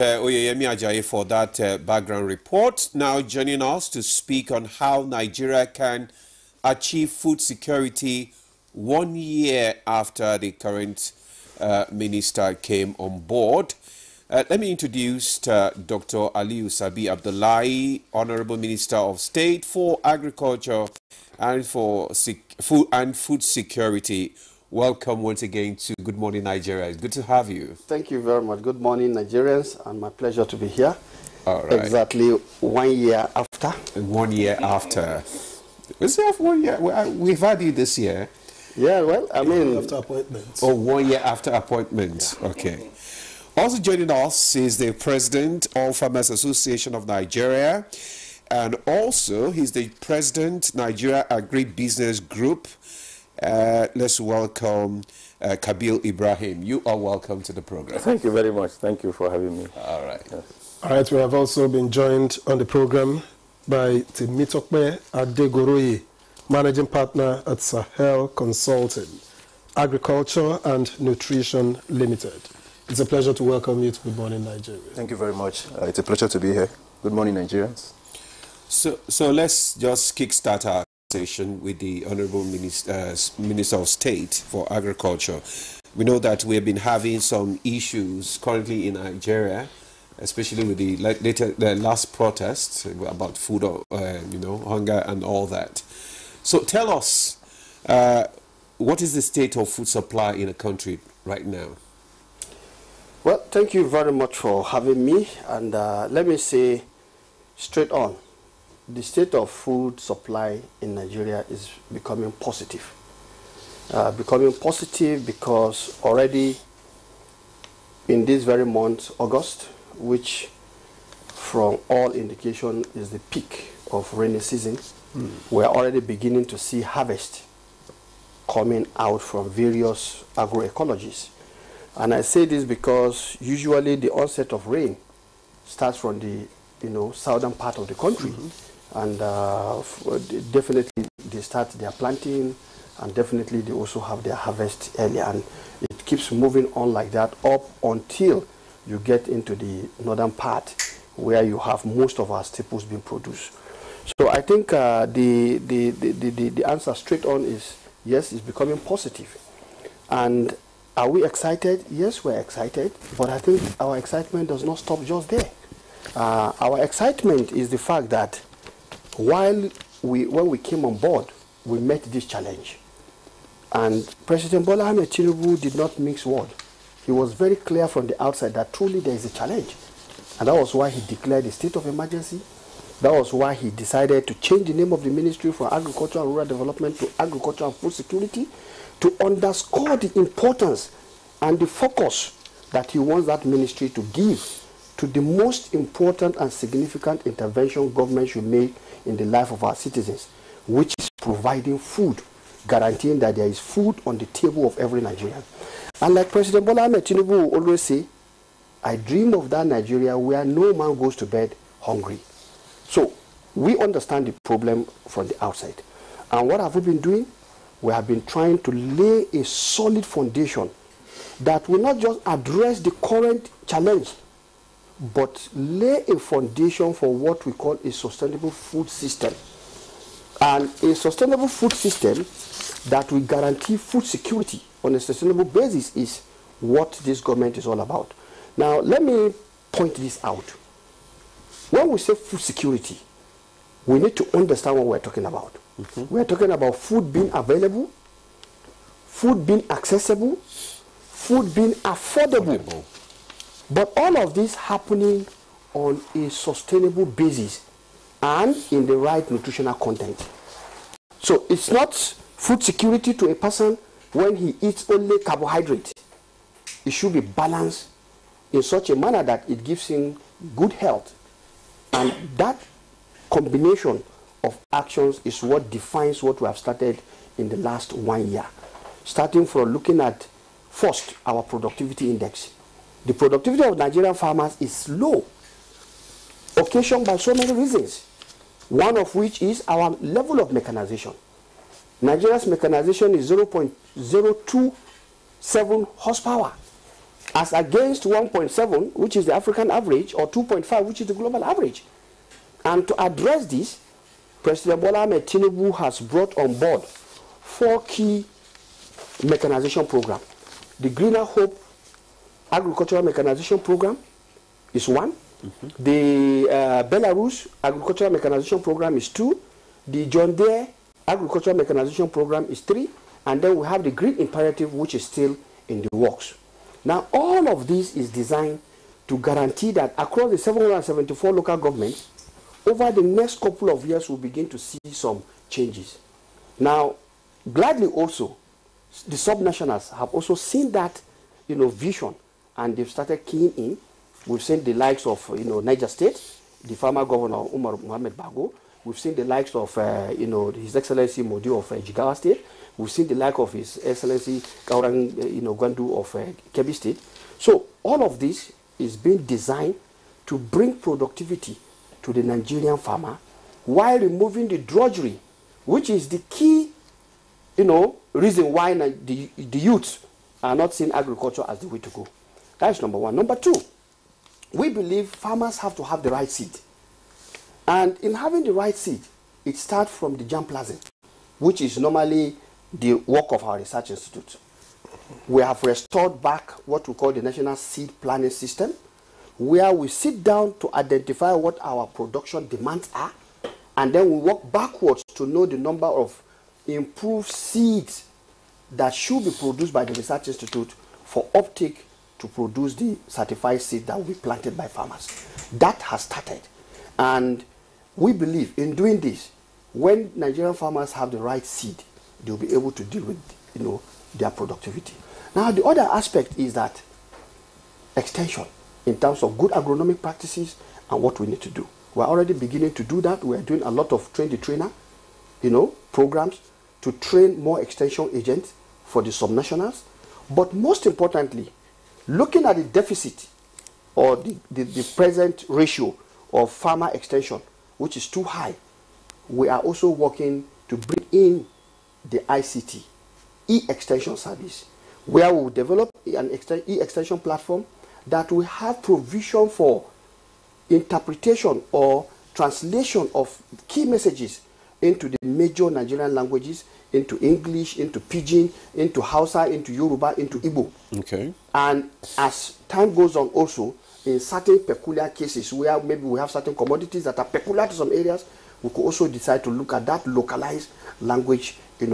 Oyeyemi Ajayi for that background report. Now joining us to speak on how Nigeria can achieve food security 1 year after the current minister came on board. Let me introduce Dr. Aliyu Sabi Abdullahi, Honorable Minister of State for Agriculture and for Food Security. Welcome once again to Good Morning Nigeria. It's good to have you. Thank you very much. Good morning, Nigerians, and my pleasure to be here. All right. Exactly 1 year after. 1 year after. We still have 1 year. We've had it this year. Yeah, well, I mean... After appointment. Oh, 1 year after appointment. Okay. Also joining us is the President of Farmers Association of Nigeria, and also he's the President, Nigeria Agri-Business Group. Let's welcome Kabil Ibrahim. You are welcome to the program. Thank you very much. Thank you for having me. All right. Yes. All right, we have also been joined on the program by Timitokpe Adegoroye, Managing Partner at Sahel Consulting, Agriculture and Nutrition Limited. It's a pleasure to welcome you to Good Morning Nigeria. Thank you very much. It's a pleasure to be here. Good morning, Nigerians. So let's just kickstart our conversation with the Honorable Minister of State for Agriculture. We know that we have been having some issues currently in Nigeria, especially with the last protests about food, hunger and all that. So tell us, what is the state of food supply in the country right now? Well, thank you very much for having me. And let me say straight on, the state of food supply in Nigeria is becoming positive. Becoming positive because already in this very month, August, which from all indication is the peak of rainy season, we're already beginning to see harvest coming out from various agroecologies. And I say this because usually the onset of rain starts from the southern part of the country. And definitely they start their planting, and definitely they also have their harvest earlier, and it keeps moving on like that up until you get into the northern part where you have most of our staples being produced. So I think the answer straight on is yes, it's becoming positive. And are we excited? Yes, we're excited, but I think our excitement does not stop just there. Our excitement is the fact that when we came on board, we met this challenge. And President Bola Ahmed Tinubu did not mix words. He was very clear from the outside that truly there is a challenge. And that was why he declared a state of emergency. That was why he decided to change the name of the Ministry from Agriculture and Rural Development to Agriculture and Food Security, to underscore the importance and the focus that he wants that ministry to give to the most important and significant intervention government should make in the life of our citizens, which is providing food, guaranteeing that there is food on the table of every Nigerian. And like President Bola Ahmed Tinubu will always say, I dream of that Nigeria where no man goes to bed hungry. So we understand the problem from the outside. And what have we been doing? We have been trying to lay a solid foundation that will not just address the current challenge, but lay a foundation for what we call a sustainable food system. And a sustainable food system that will guarantee food security on a sustainable basis is what this government is all about. Now, let me point this out. When we say food security, we need to understand what we're talking about. We're talking about food being available, food being accessible, food being affordable. But all of this happening on a sustainable basis and in the right nutritional content. So it's not food security to a person when he eats only carbohydrate. It should be balanced in such a manner that it gives him good health. And that combination of actions is what defines what we have started in the last 1 year. Starting from looking at, first, our productivity index. The productivity of Nigerian farmers is low, occasioned by so many reasons, one of which is our level of mechanization. Nigeria's mechanization is 0.027 horsepower. as against 1.7, which is the African average, or 2.5, which is the global average. And to address this, President Bola Ahmed Tinubu has brought on board 4 key mechanization programs. The Greener Hope Agricultural Mechanization Program is 1. The Belarus Agricultural Mechanization Program is 2. The John Deere Agricultural Mechanization Program is 3. And then we have the Green Imperative, which is still in the works. Now, all of this is designed to guarantee that across the 774 local governments, over the next couple of years, we'll begin to see some changes. Now, gladly also, the subnationals have also seen that, vision, and they've started keying in. We've seen the likes of, Niger State, the former governor Umar Mohamed Bago. We've seen the likes of, His Excellency Modi of Jigawa State. We've seen the like of His Excellency Kaurang, Gwandu of Kebbi State. So all of this is being designed to bring productivity to the Nigerian farmer while removing the drudgery, which is the key, reason why the youths are not seeing agriculture as the way to go. That's number 1. Number 2, we believe farmers have to have the right seed. And in having the right seed, it starts from the germplasm, which is normally the work of our research institute. We have restored back what we call the National Seed Planning System, where we sit down to identify what our production demands are, and then we work backwards to know the number of improved seeds that should be produced by the research institute for uptake to produce the certified seed that will be planted by farmers. That has started. And we believe in doing this, when Nigerian farmers have the right seed, they'll be able to deal with their productivity. Now, the other aspect is that extension in terms of good agronomic practices and what we need to do. We're already beginning to do that. We're doing a lot of train-the-trainer, programs to train more extension agents for the subnationals. But most importantly, looking at the deficit or the present ratio of farmer extension, which is too high, we are also working to bring in the ICT, e-extension service, where we will develop an e-extension platform that will have provision for interpretation or translation of key messages into the major Nigerian languages, into English, into Pidgin, into Hausa, into Yoruba, into Igbo. Okay. And as time goes on also, in certain peculiar cases where maybe we have certain commodities that are peculiar to some areas, we could also decide to look at that localized language, for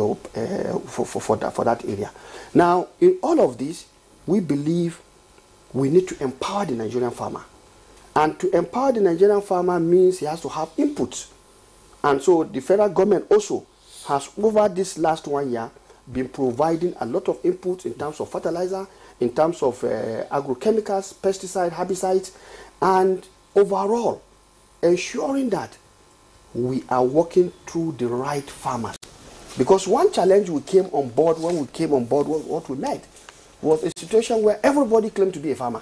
that area. Now, in all of this, we believe we need to empower the Nigerian farmer. And to empower the Nigerian farmer means he has to have inputs. And so the federal government also has, over this last 1 year, been providing a lot of inputs in terms of fertilizer, in terms of agrochemicals, pesticides, herbicides, and overall ensuring that we are working through the right farmers. Because one challenge we came on board, when we came on board, what we met was a situation where everybody claimed to be a farmer.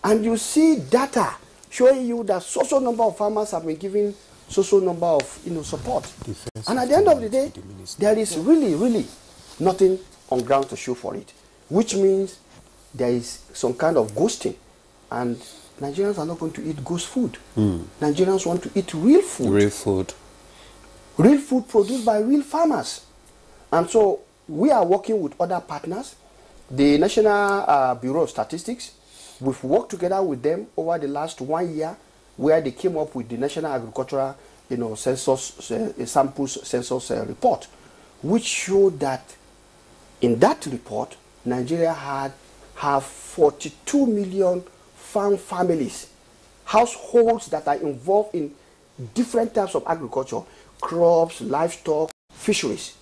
And you see data showing you that so number of farmers have been given so number of support. And at the end of the day, there is really nothing on ground to show for it, which means there is some kind of ghosting, and Nigerians are not going to eat ghost food. Nigerians want to eat real food. Real food produced by real farmers. And so we are working with other partners. The National Bureau of Statistics, we've worked together with them over the last 1 year, where they came up with the National Agricultural Census Samples Census report, which showed that in that report, Nigeria have 42 million farm families, households that are involved in different types of agriculture, crops, livestock, fisheries,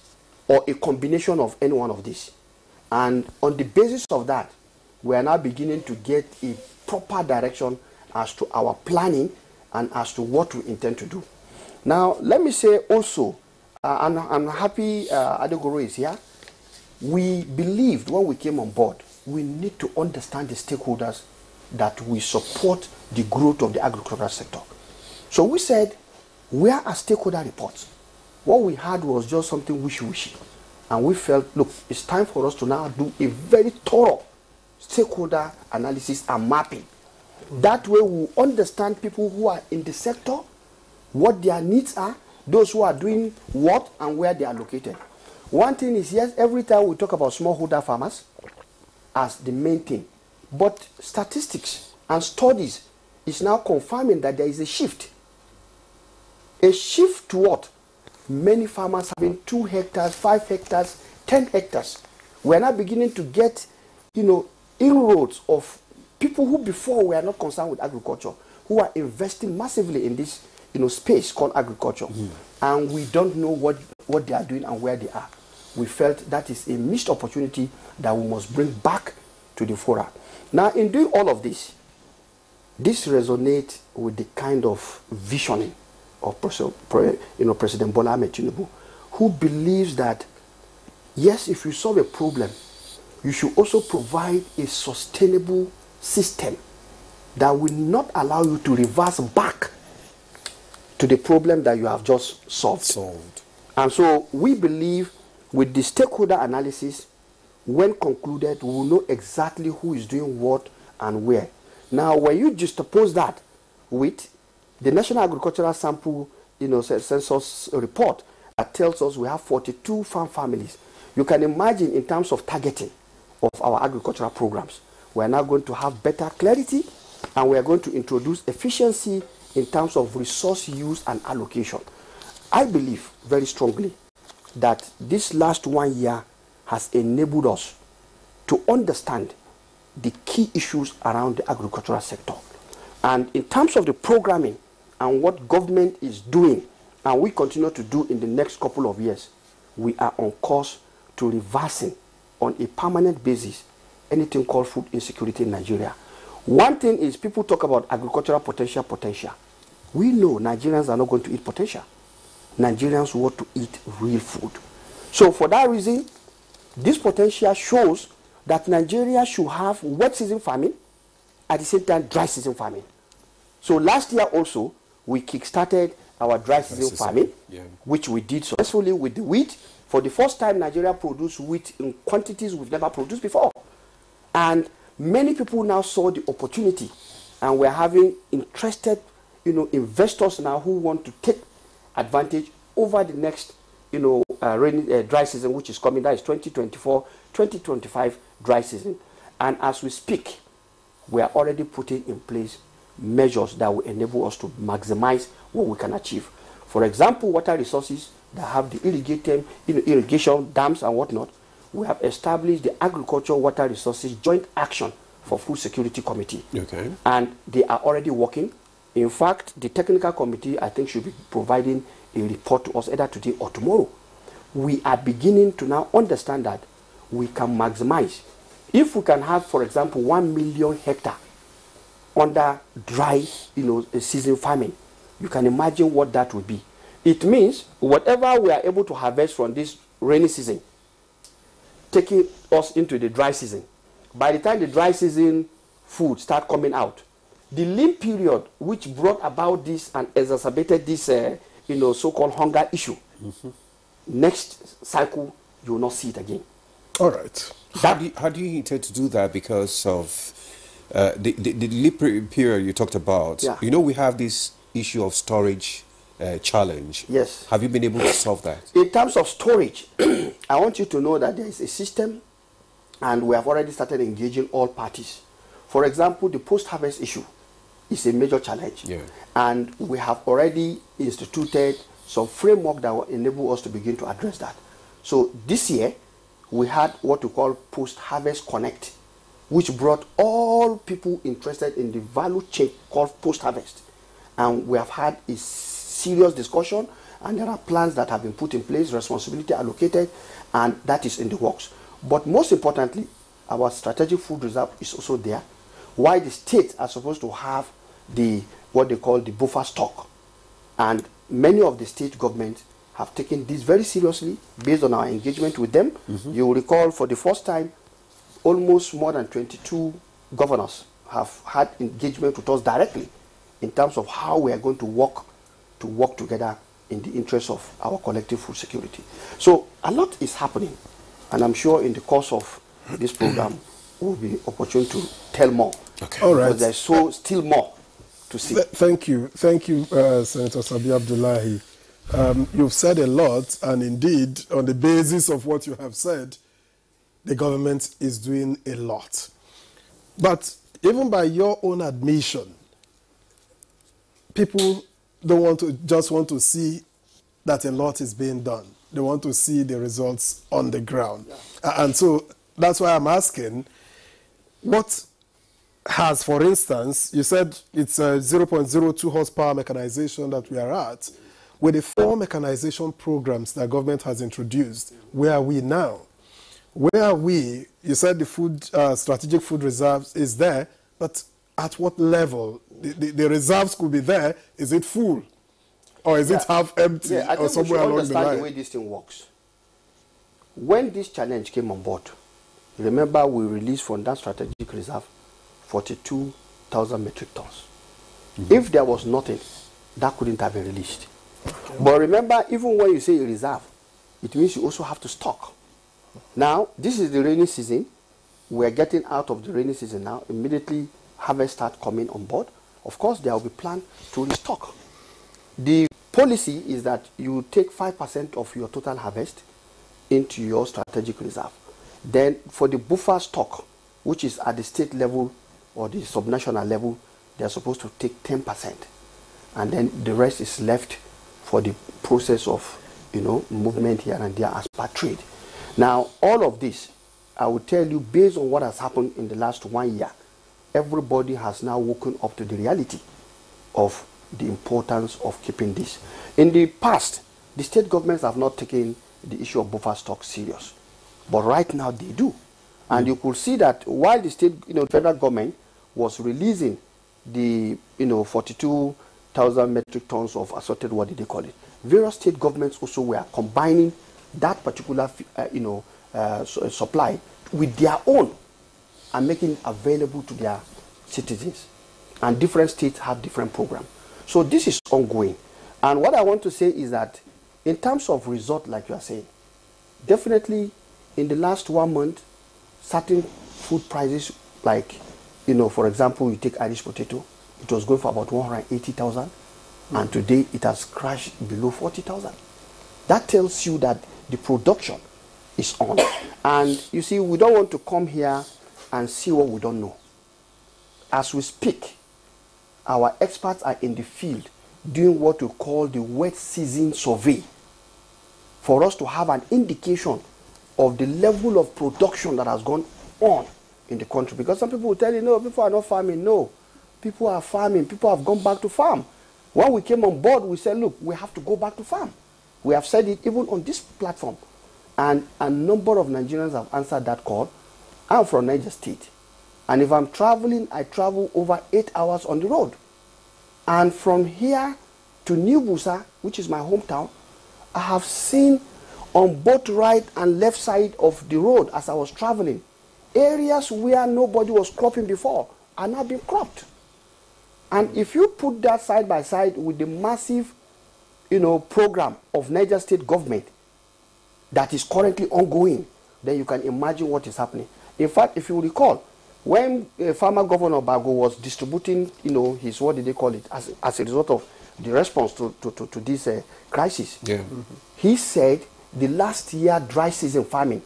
or a combination of any one of these. And on the basis of that, we are now beginning to get a proper direction as to our planning and as to what we intend to do. Now, let me say also, and I'm happy Adegoro is here, we believed when we came on board, we need to understand the stakeholders that we support the growth of the agricultural sector. So we said, where are stakeholder reports? What we had was just something wishy-wishy. And we felt, look, it's time for us to now do a very thorough stakeholder analysis and mapping. That way we understand people who are in the sector, what their needs are, those who are doing what and where they are located. One thing is, yes, every time we talk about smallholder farmers as the main thing, but statistics and studies is now confirming that there is a shift. A shift to what? Many farmers having 2 hectares, 5 hectares, 10 hectares. We are now beginning to get, inroads of people who before were not concerned with agriculture, who are investing massively in this, space called agriculture. And we don't know what they are doing and where they are. We felt that is a missed opportunity that we must bring back to the fora. Now, in doing all of this resonates with the kind of visioning of President Bola Ahmed Tinubu, who believes that, yes, if you solve a problem, you should also provide a sustainable system that will not allow you to reverse back to the problem that you have just solved. And so we believe with the stakeholder analysis, when concluded, we will know exactly who is doing what and where. Now, when you juxtapose that with the National Agricultural Sample Census report that tells us we have 42 farm families, you can imagine in terms of targeting of our agricultural programs, we are now going to have better clarity, and we are going to introduce efficiency in terms of resource use and allocation. I believe very strongly that this last 1 year has enabled us to understand the key issues around the agricultural sector. And in terms of the programming and what government is doing, and we continue to do in the next couple of years, we are on course to reversing on a permanent basis anything called food insecurity in Nigeria. One thing is, people talk about agricultural potential. We know Nigerians are not going to eat potential. Nigerians want to eat real food. So for that reason, this potential shows that Nigeria should have wet season farming, at the same time dry season farming. So last year also, we kick-started our dry season farming, which we did successfully with the wheat. For the first time, Nigeria produced wheat in quantities we've never produced before. And many people now saw the opportunity, and we're having interested investors now who want to take advantage over the next dry season, which is coming. That is 2024-2025 dry season. And as we speak, we are already putting in place measures that will enable us to maximize what we can achieve. For example, water resources that have the irrigation dams and whatnot. We have established the Agriculture Water Resources Joint Action for Food Security Committee. Okay. And they are already working. In fact, the technical committee, I think, should be providing a report to us either today or tomorrow. We are beginning to now understand that we can maximize. If we can have, for example, 1 million hectare under dry season farming, you can imagine what that would be. It means whatever we are able to harvest from this rainy season, taking us into the dry season, by the time the dry season food start coming out, the lean period which brought about this and exacerbated this so-called hunger issue, next cycle you will not see it again. All right. How do you intend to do that? Because of the lean period you talked about. Yeah. We have this issue of storage challenge. Yes. Have you been able to solve that? In terms of storage, I want you to know that there is a system, and we have already started engaging all parties. For example, the post-harvest issue is a major challenge. Yeah. And we have already instituted some framework that will enable us to begin to address that. So this year, we had what we call Post-Harvest Connect, which brought all people interested in the value chain called post-harvest. And we have had a serious discussion, and there are plans that have been put in place, responsibility allocated, and that is in the works. But most importantly, our strategic food reserve is also there, while the states are supposed to have what they call the buffer stock. And many of the state governments have taken this very seriously based on our engagement with them. You will recall, for the first time, almost more than 22 governors have had engagement with us directly in terms of how we are going to work together in the interest of our collective food security. So a lot is happening, and I'm sure in the course of this program, will be opportune to tell more. Okay. All right. Because there's still more to see. Thank you, Senator Sabi Abdullahi. You've said a lot, and indeed, on the basis of what you have said, the government is doing a lot. But even by your own admission, people don't want to see that a lot is being done. They want to see the results on the ground. Yeah. And so that's why I'm asking, what has, for instance, you said it's a 0.02 horsepower mechanization that we are at. With the 4 mechanization programs that government has introduced, where are we now? Where are we? You said the food, strategic food reserves is there, but at what level? The reserves could be there. Is it full? Or is it half empty? I or think somewhere we should along understand the line? the way this thing works. When this challenge came on board, remember we released from that strategic reserve 42,000 metric tons. If there was nothing, that couldn't have been released. Okay. But remember, even when you say reserve, it means you also have to stock. Now, this is the rainy season. We're getting out of the rainy season now. Immediately, harvest start coming on board. Of course, there will be plan to restock. The policy is that you take 5% of your total harvest into your strategic reserve. Then, for the buffer stock, which is at the state level or the subnational level, they're supposed to take 10%. And then the rest is left for the process of, movement here and there as per trade. Now, all of this, I will tell you, based on what has happened in the last 1 year, everybody has now woken up to the reality of the importance of keeping this. In the past, the state governments have not taken the issue of buffer stock serious. But right now, they do. And you could see that while the state, federal government was releasing the, 42,000 metric tons of assorted, what did they call it? Various state governments also were combining that particular, supply with their own and making it available to their citizens. And different states have different programs. So this is ongoing. And what I want to say is that in terms of result, like you are saying, definitely in the last 1 month, certain food prices, like, for example, you take Irish potato, it was going for about 180,000, and today it has crashed below 40,000. That tells you that the production is on. And you see, we don't want to come here and see what we don't know. As we speak, our experts are in the field doing what we call the wet season survey for us to have an indication of the level of production that has gone on in the country. Because some people will tell you, no, people are not farming. No, people are farming. People have gone back to farm. When we came on board, we said, look, we have to go back to farm. We have said it even on this platform. And a number of Nigerians have answered that call. I'm from Niger State. And if I'm traveling, I travel over 8 hours on the road. And from here to New Busa, which is my hometown, I have seen on both right and left side of the road as I was traveling, areas where nobody was cropping before are now being cropped. And if you put that side by side with the massive, program of Niger State government that is currently ongoing, then you can imagine what is happening. In fact, if you recall, when former Governor Bago was distributing, his, what did they call it, as a result of the response to this crisis, he said the last year dry season farming,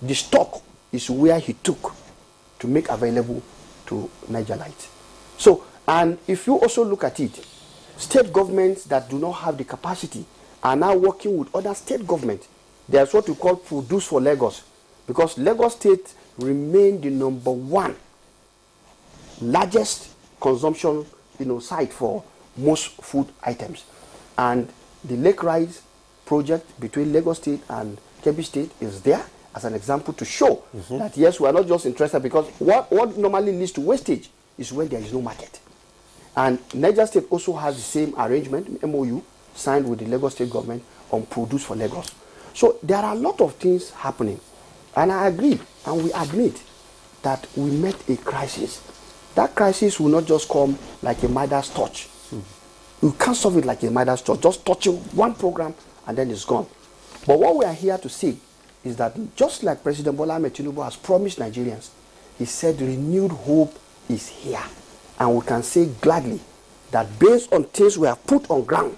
the stock is where he took to make available to Nigerites. So, and if you also look at it, state governments that do not have the capacity are now working with other state governments. There's what we call Produce for Lagos, because Lagos State remain the #1 largest consumption, site for most food items. And the Lake Rise project between Lagos State and Kebbi State is there as an example to show that yes, we are not just interested, because what normally leads to wastage is when there is no market. And Niger State also has the same arrangement, MOU, signed with the Lagos State government on Produce for Lagos. So there are a lot of things happening. And I agree, and we admit that we met a crisis. That crisis will not just come like a Midas touch. You can't solve it like a Midas touch, just touching one program and then it's gone. But what we are here to say is that just like President Bola Ahmed Tinubu has promised Nigerians, he said renewed hope is here. And we can say gladly that based on things we have put on ground,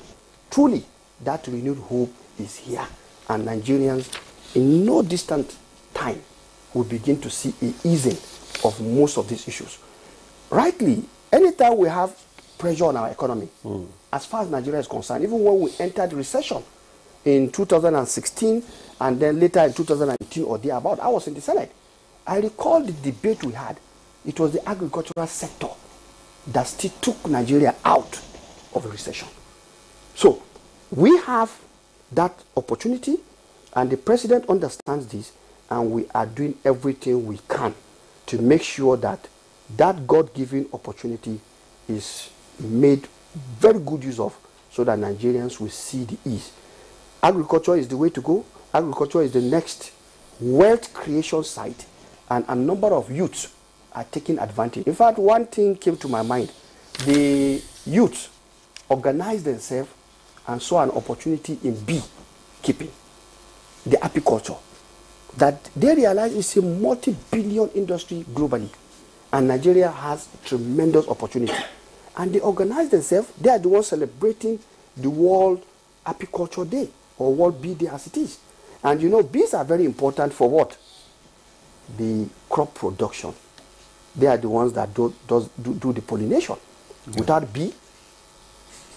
truly that renewed hope is here. And Nigerians in no distant time will begin to see an easing of most of these issues. Rightly, anytime we have pressure on our economy, as far as Nigeria is concerned, even when we entered recession in 2016 and then later in 2018 or thereabout, I was in the Senate. I recall the debate we had. It was the agricultural sector that still took Nigeria out of a recession. So we have that opportunity, and the president understands this, and we are doing everything we can to make sure that that God-given opportunity is made very good use of, so that Nigerians will see the ease. Agriculture is the way to go. Agriculture is the next wealth creation site, and a number of youths are taking advantage. In fact, one thing came to my mind. The youths organized themselves and saw an opportunity in bee keeping, the apiculture, that they realized it's a multi-billion industry globally, and Nigeria has tremendous opportunity. And they organized themselves. They are the ones celebrating the World Apiculture Day, or World Bee Day as it is. And you know, bees are very important for what? The crop production. They are the ones that do the pollination. Yeah. Without bee,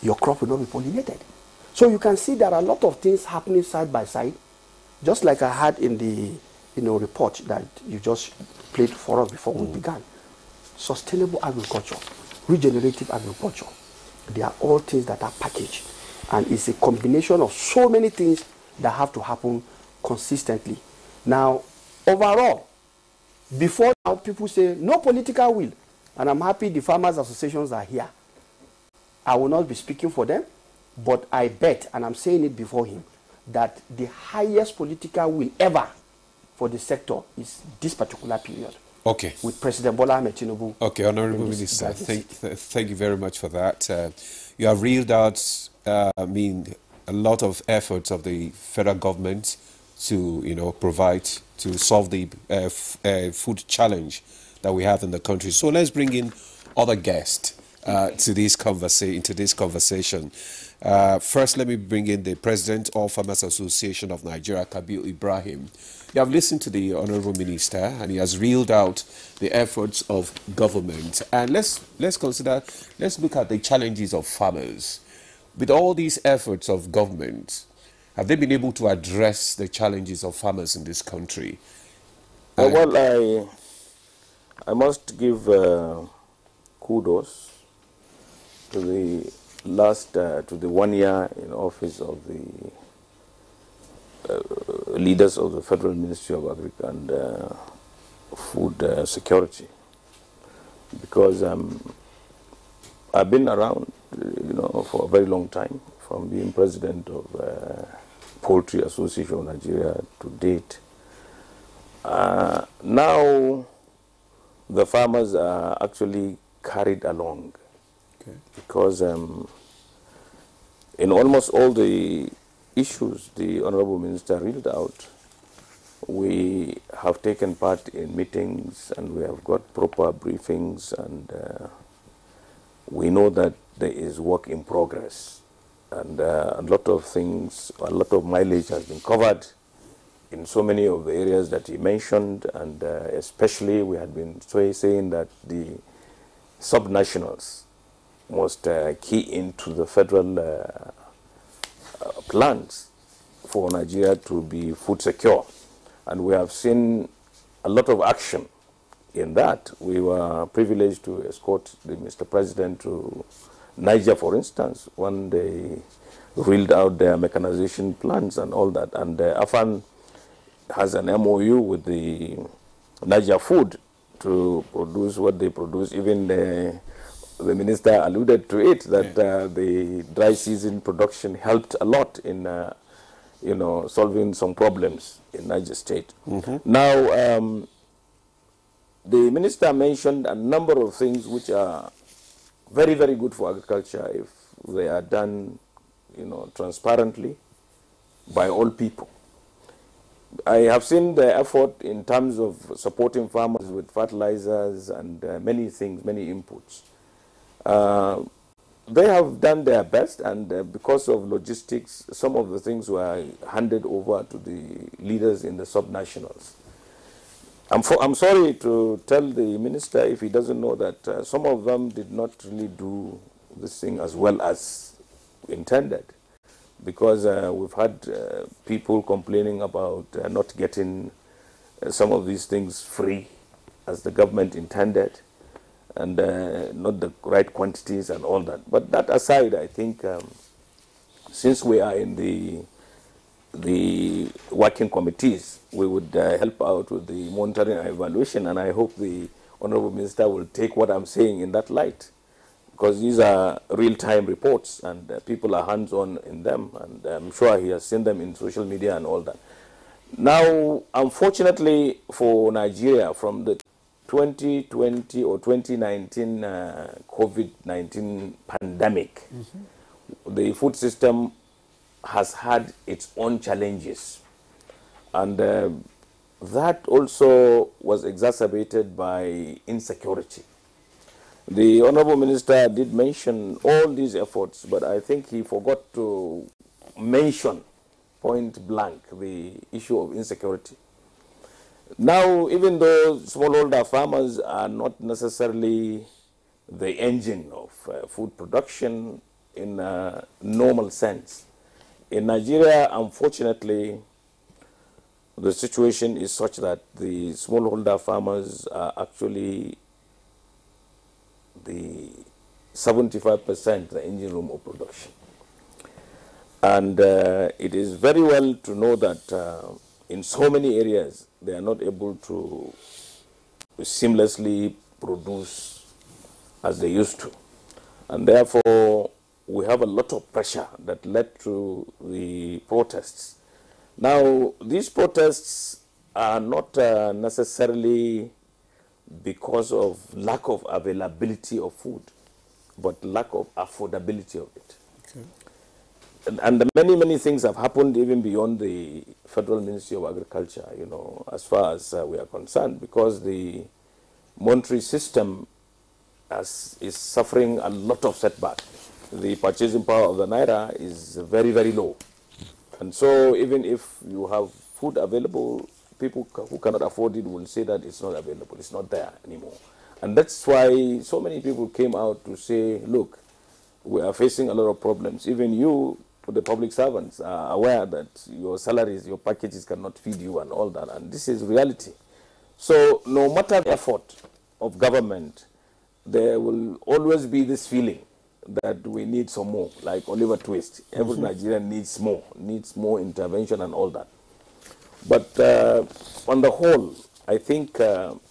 your crop will not be pollinated. So you can see there are a lot of things happening side by side, just like I had in the report that you just played for us before we began. Sustainable agriculture, regenerative agriculture, they are all things that are packaged, and it's a combination of so many things that have to happen consistently. Now, overall, before now, people say no political will, and I'm happy the farmers associations are here. I will not be speaking for them, but I bet, and I'm saying it before him, that the highest political will ever for the sector is this particular period. Okay. With President Bola Ahmed Tinubu. Okay, Honorable Minister, thank you very much for that. You have reeled out, a lot of efforts of the federal government to, provide, to solve the food challenge that we have in the country. So let's bring in other guests into this conversation. First, let me bring in the President of Farmers Association of Nigeria, Kabir Ibrahim. You have listened to the Honorable Minister, and he has reeled out the efforts of government. And let's look at the challenges of farmers. With all these efforts of government, have they been able to address the challenges of farmers in this country? Well, I must give kudos to the last, to the 1 year in office of the leaders of the Federal Ministry of Agriculture and Food Security, because I've been around, for a very long time, from being president of Poultry Association of Nigeria to date. Now, the farmers are actually carried along, because in almost all the issues the Honorable Minister reeled out, we have taken part in meetings and we have got proper briefings, and we know that there is work in progress, and a lot of things, a lot of mileage has been covered in so many of the areas that he mentioned, and especially we had been saying that the subnationals must key into the federal plans for Nigeria to be food secure. And we have seen a lot of action in that. We were privileged to escort Mr. President to Niger, for instance, when they reeled out their mechanization plans and all that. And AFAN has an MOU with the Niger Food to produce what they produce. Even the minister alluded to it, that the dry season production helped a lot in, solving some problems in Niger State. Now, the minister mentioned a number of things which are very, very good for agriculture if they are done, transparently by all people. I have seen the effort in terms of supporting farmers with fertilizers and many things, many inputs. They have done their best, and because of logistics, some of the things were handed over to the leaders in the subnationals. I'm sorry to tell the minister, if he doesn't know, that some of them did not really do this thing as well as intended, because we've had people complaining about not getting some of these things free as the government intended, and not the right quantities and all that. But that aside, I think since we are in the working committees, we would help out with the monitoring and evaluation, and I hope the Honorable Minister will take what I'm saying in that light, because these are real-time reports and people are hands-on in them, and I'm sure he has seen them in social media and all that. Now, unfortunately for Nigeria, from the 2020 or 2019 COVID-19 pandemic, the food system has had its own challenges, and that also was exacerbated by insecurity. The Honorable Minister did mention all these efforts, but I think he forgot to mention point blank the issue of insecurity. Now, even though smallholder farmers are not necessarily the engine of food production in a normal sense, in Nigeria, unfortunately, the situation is such that the smallholder farmers are actually the 75% the engine room of production. And it is very well to know that in so many areas, they are not able to seamlessly produce as they used to. And therefore, we have a lot of pressure that led to the protests. Now, these protests are not necessarily because of lack of availability of food, but lack of affordability of it. Okay. And many things have happened even beyond the Federal Ministry of Agriculture, you know, as far as we are concerned, because the monetary system is suffering a lot of setback. The purchasing power of the Naira is very, very low. And so even if you have food available, people who cannot afford it will say that it's not available, it's not there anymore. And that's why so many people came out to say, look, we are facing a lot of problems. Even you, the public servants, are aware that your salaries, your packages cannot feed you and all that. And this is reality. So no matter the effort of government, there will always be this feeling that we need some more, like Oliver Twist. Every Nigerian needs more intervention and all that. But on the whole, I think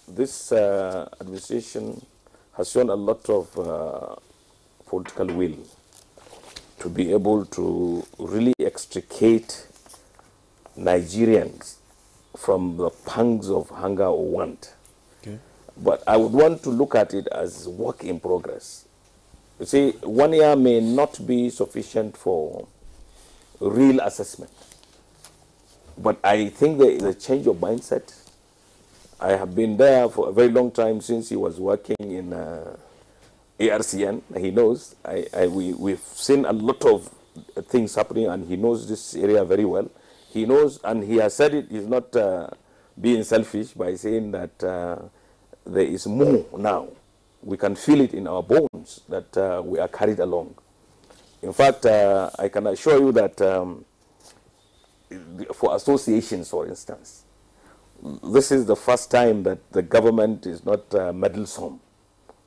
this administration has shown a lot of political will to be able to really extricate Nigerians from the pangs of hunger or want. Okay. But I would want to look at it as work in progress. You see, 1 year may not be sufficient for real assessment. But I think there is a change of mindset. I have been there for a very long time since he was working in ARCN. He knows. We've seen a lot of things happening, and he knows this area very well. He knows, and he has said it. He's not being selfish by saying that there is more now. We can feel it in our bones that we are carried along. In fact, I can assure you that for associations, for instance, this is the first time that the government is not meddlesome.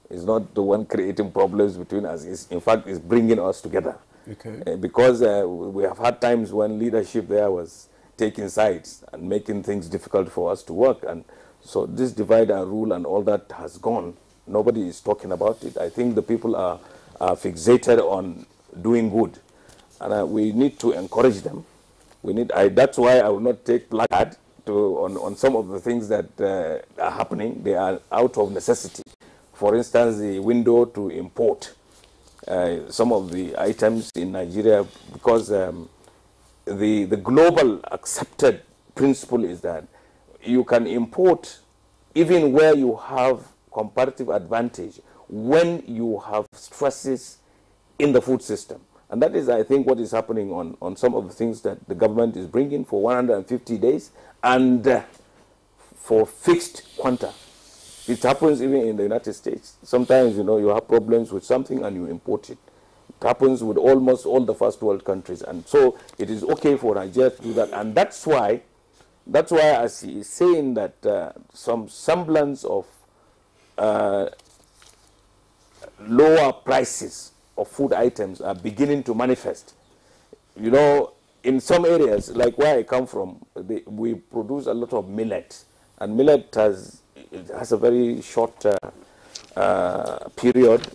It's not the one creating problems between us. In fact, it's bringing us together. Okay. Because we have had times when leadership there was taking sides and making things difficult for us to work. And so this divide and rule and all that has gone. Nobody is talking about it. I think the people are fixated on doing good. And we need to encourage them. That's why I will not take placard on some of the things that are happening. They are out of necessity. For instance, the window to import some of the items in Nigeria, because the global accepted principle is that you can import even where you have comparative advantage when you have stresses in the food system. And that is, I think, what is happening on some of the things that the government is bringing for 150 days and for fixed quanta. It happens even in the United States. Sometimes, you know, you have problems with something and you import it. It happens with almost all the first world countries. And so it is okay for Nigeria to do that. And that's why as he is saying that some semblance of lower prices of food items are beginning to manifest. You know, in some areas, like where I come from, we produce a lot of millet. And millet has a very short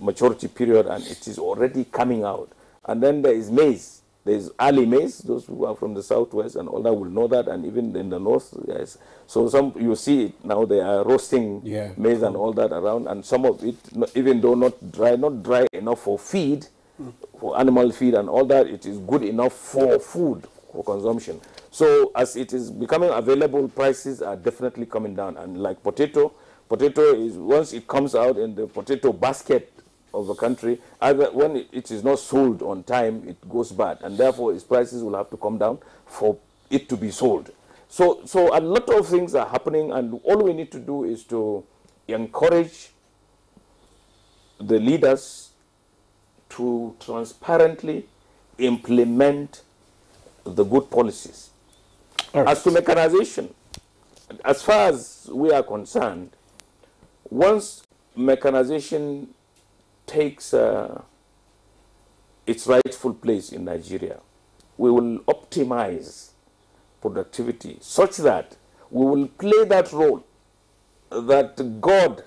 maturity period, and it is already coming out. And then there is maize. There is early maize. Those who are from the southwest and all that will know that, and even in the north, yes. So you see it now. They are roasting maize and all that around, and some of it, even though not dry enough for feed, for animal feed and all that, it is good enough for food, for consumption. So as it is becoming available, prices are definitely coming down. And like potato is, once it comes out in the potato basket of the country, either when it is not sold on time, it goes bad, and therefore its prices will have to come down for it to be sold. So a lot of things are happening, and all we need to do is to encourage the leaders to transparently implement the good policies. Right. As to mechanization, as far as we are concerned, once mechanization takes its rightful place in Nigeria, we will optimize productivity such that we will play that role that God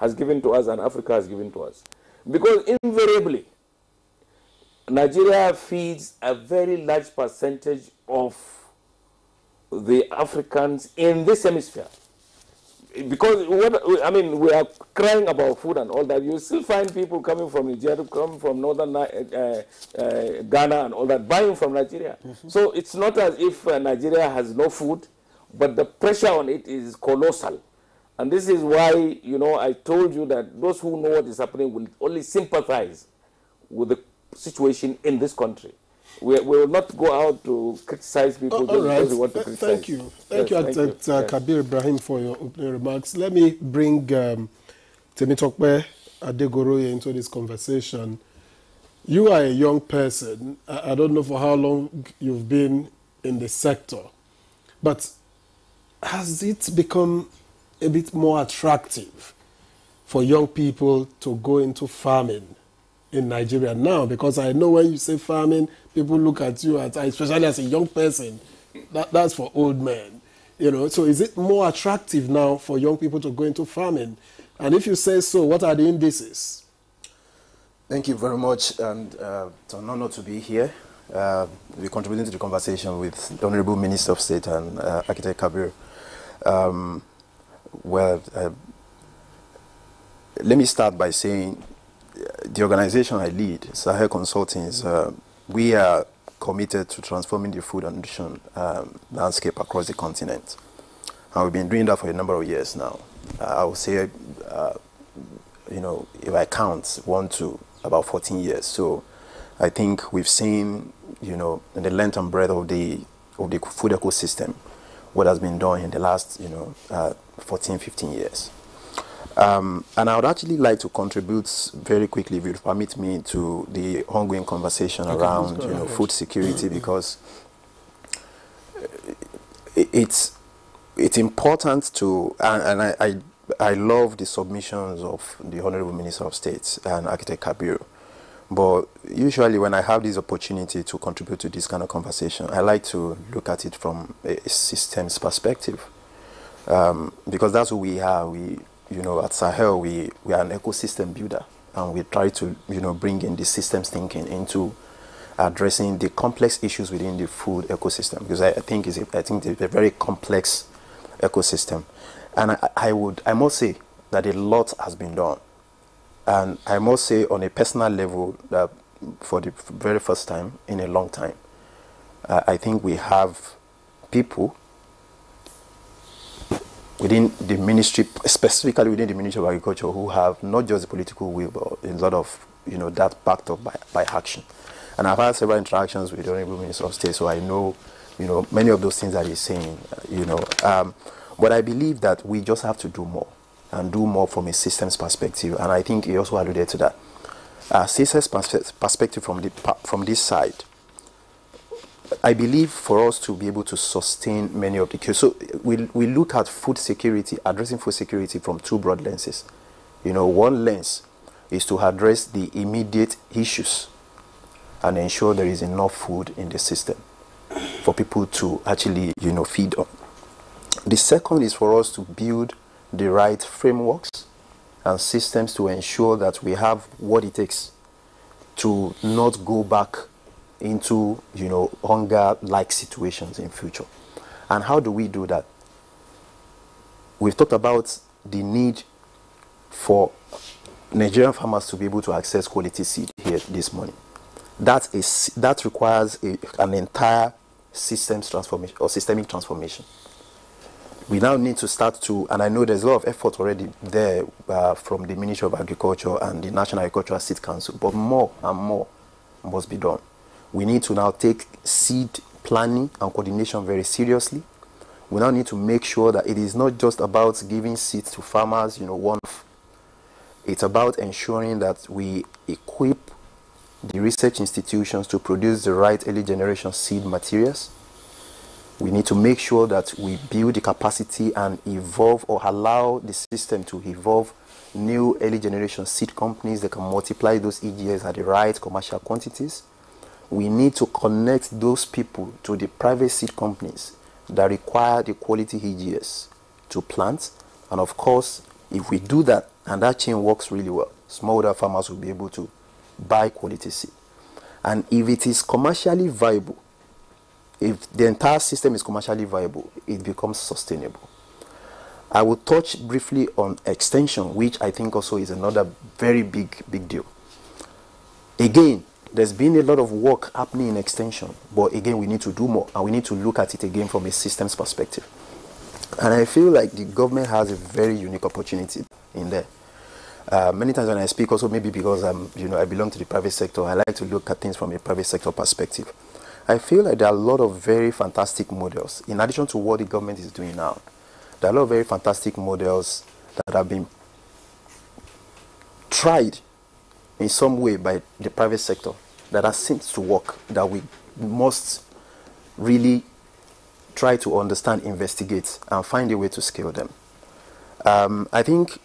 has given to us and Africa has given to us. Because invariably, Nigeria feeds a very large percentage of the Africans in this hemisphere. Because we are crying about food and all that. You still find people coming from Nigeria, coming from northern Ghana and all that, buying from Nigeria. So it's not as if Nigeria has no food, but the pressure on it is colossal. And this is why, you know, I told you that those who know what is happening will only sympathize with the situation in this country. We will not go out to criticize people because we want to criticize. Thank you. Thank you, Kabir Ibrahim, for your opening remarks. Let me bring Temitokpe Adegoroye into this conversation. You are a young person. I don't know for how long you've been in the sector, but has it become a bit more attractive for young people to go into farming in Nigeria now? Because I know when you say farming, people look at you, especially as a young person, that's for old men. You know, so is it more attractive now for young people to go into farming? And if you say so, what are the indices? Thank you very much, and it's an honor to be here. We're contributing to the conversation with the Honorable Minister of State and Architect Kabir. Let me start by saying the organization I lead, Sahel Consulting, is, we are committed to transforming the food and nutrition landscape across the continent. And we've been doing that for a number of years now. I would say, you know, if I count 1 to about 14 years. So I think we've seen, you know, in the length and breadth of the food ecosystem, what has been done in the last, you know, 14, 15 years. And I would actually like to contribute very quickly, if you permit me, to the ongoing conversation around, you know, food security, because it's important to, and I love the submissions of the Honorable Minister of State and Architect Kabir. But usually when I have this opportunity to contribute to this kind of conversation, I like to look at it from a systems perspective. Because that's who we are. You know, at Sahel, we are an ecosystem builder, and we try to, you know, bring in the systems thinking into addressing the complex issues within the food ecosystem, because I think it's a very complex ecosystem. And I must say that a lot has been done. And I must say on a personal level that for the very first time in a long time, I think we have people within the ministry, specifically within the Ministry of Agriculture, who have not just the political will, but a lot of, that backed up by action. And I've had several interactions with the Honorable Minister of State, so I know, many of those things that he's saying, but I believe that we just have to do more, and do more from a systems perspective, and I think he also alluded to that. Systems perspective from this side, I believe for us to be able to sustain many of the cases, so we look at food security, addressing food security from two broad lenses. One lens is to address the immediate issues and ensure there is enough food in the system for people to actually, feed on. The second is for us to build the right frameworks and systems to ensure that we have what it takes to not go back into, hunger-like situations in future. And how do we do that? We've talked about the need for Nigerian farmers to be able to access quality seed here this morning. That requires an entire systems transformation or systemic transformation. We now need to start to, and I know there's a lot of effort already there from the Ministry of Agriculture and the National Agricultural Seed Council, but more and more must be done. We need to now take seed planning and coordination very seriously. We now need to make sure that it is not just about giving seeds to farmers, one-off. It's about ensuring that we equip the research institutions to produce the right early generation seed materials. We need to make sure that we build the capacity and evolve or allow the system to evolve new early generation seed companies that can multiply those EGS at the right commercial quantities. We need to connect those people to the private seed companies that require the quality EGS to plant. And of course, if we do that, and that chain works really well, smallholder farmers will be able to buy quality seed. And if it is commercially viable, if the entire system is commercially viable, it becomes sustainable. I will touch briefly on extension, which I think also is another very big deal. Again, there's been a lot of work happening in extension, but again, we need to do more, and we need to look at it again from a systems perspective. And I feel like the government has a very unique opportunity in there. Many times when I speak, also maybe because I belong to the private sector, I like to look at things from a private sector perspective. I feel like there are a lot of very fantastic models, in addition to what the government is doing now. There are a lot of very fantastic models that have been tried in some way by the private sector that are seen to work, that we must really try to understand, investigate, and find a way to scale them. I think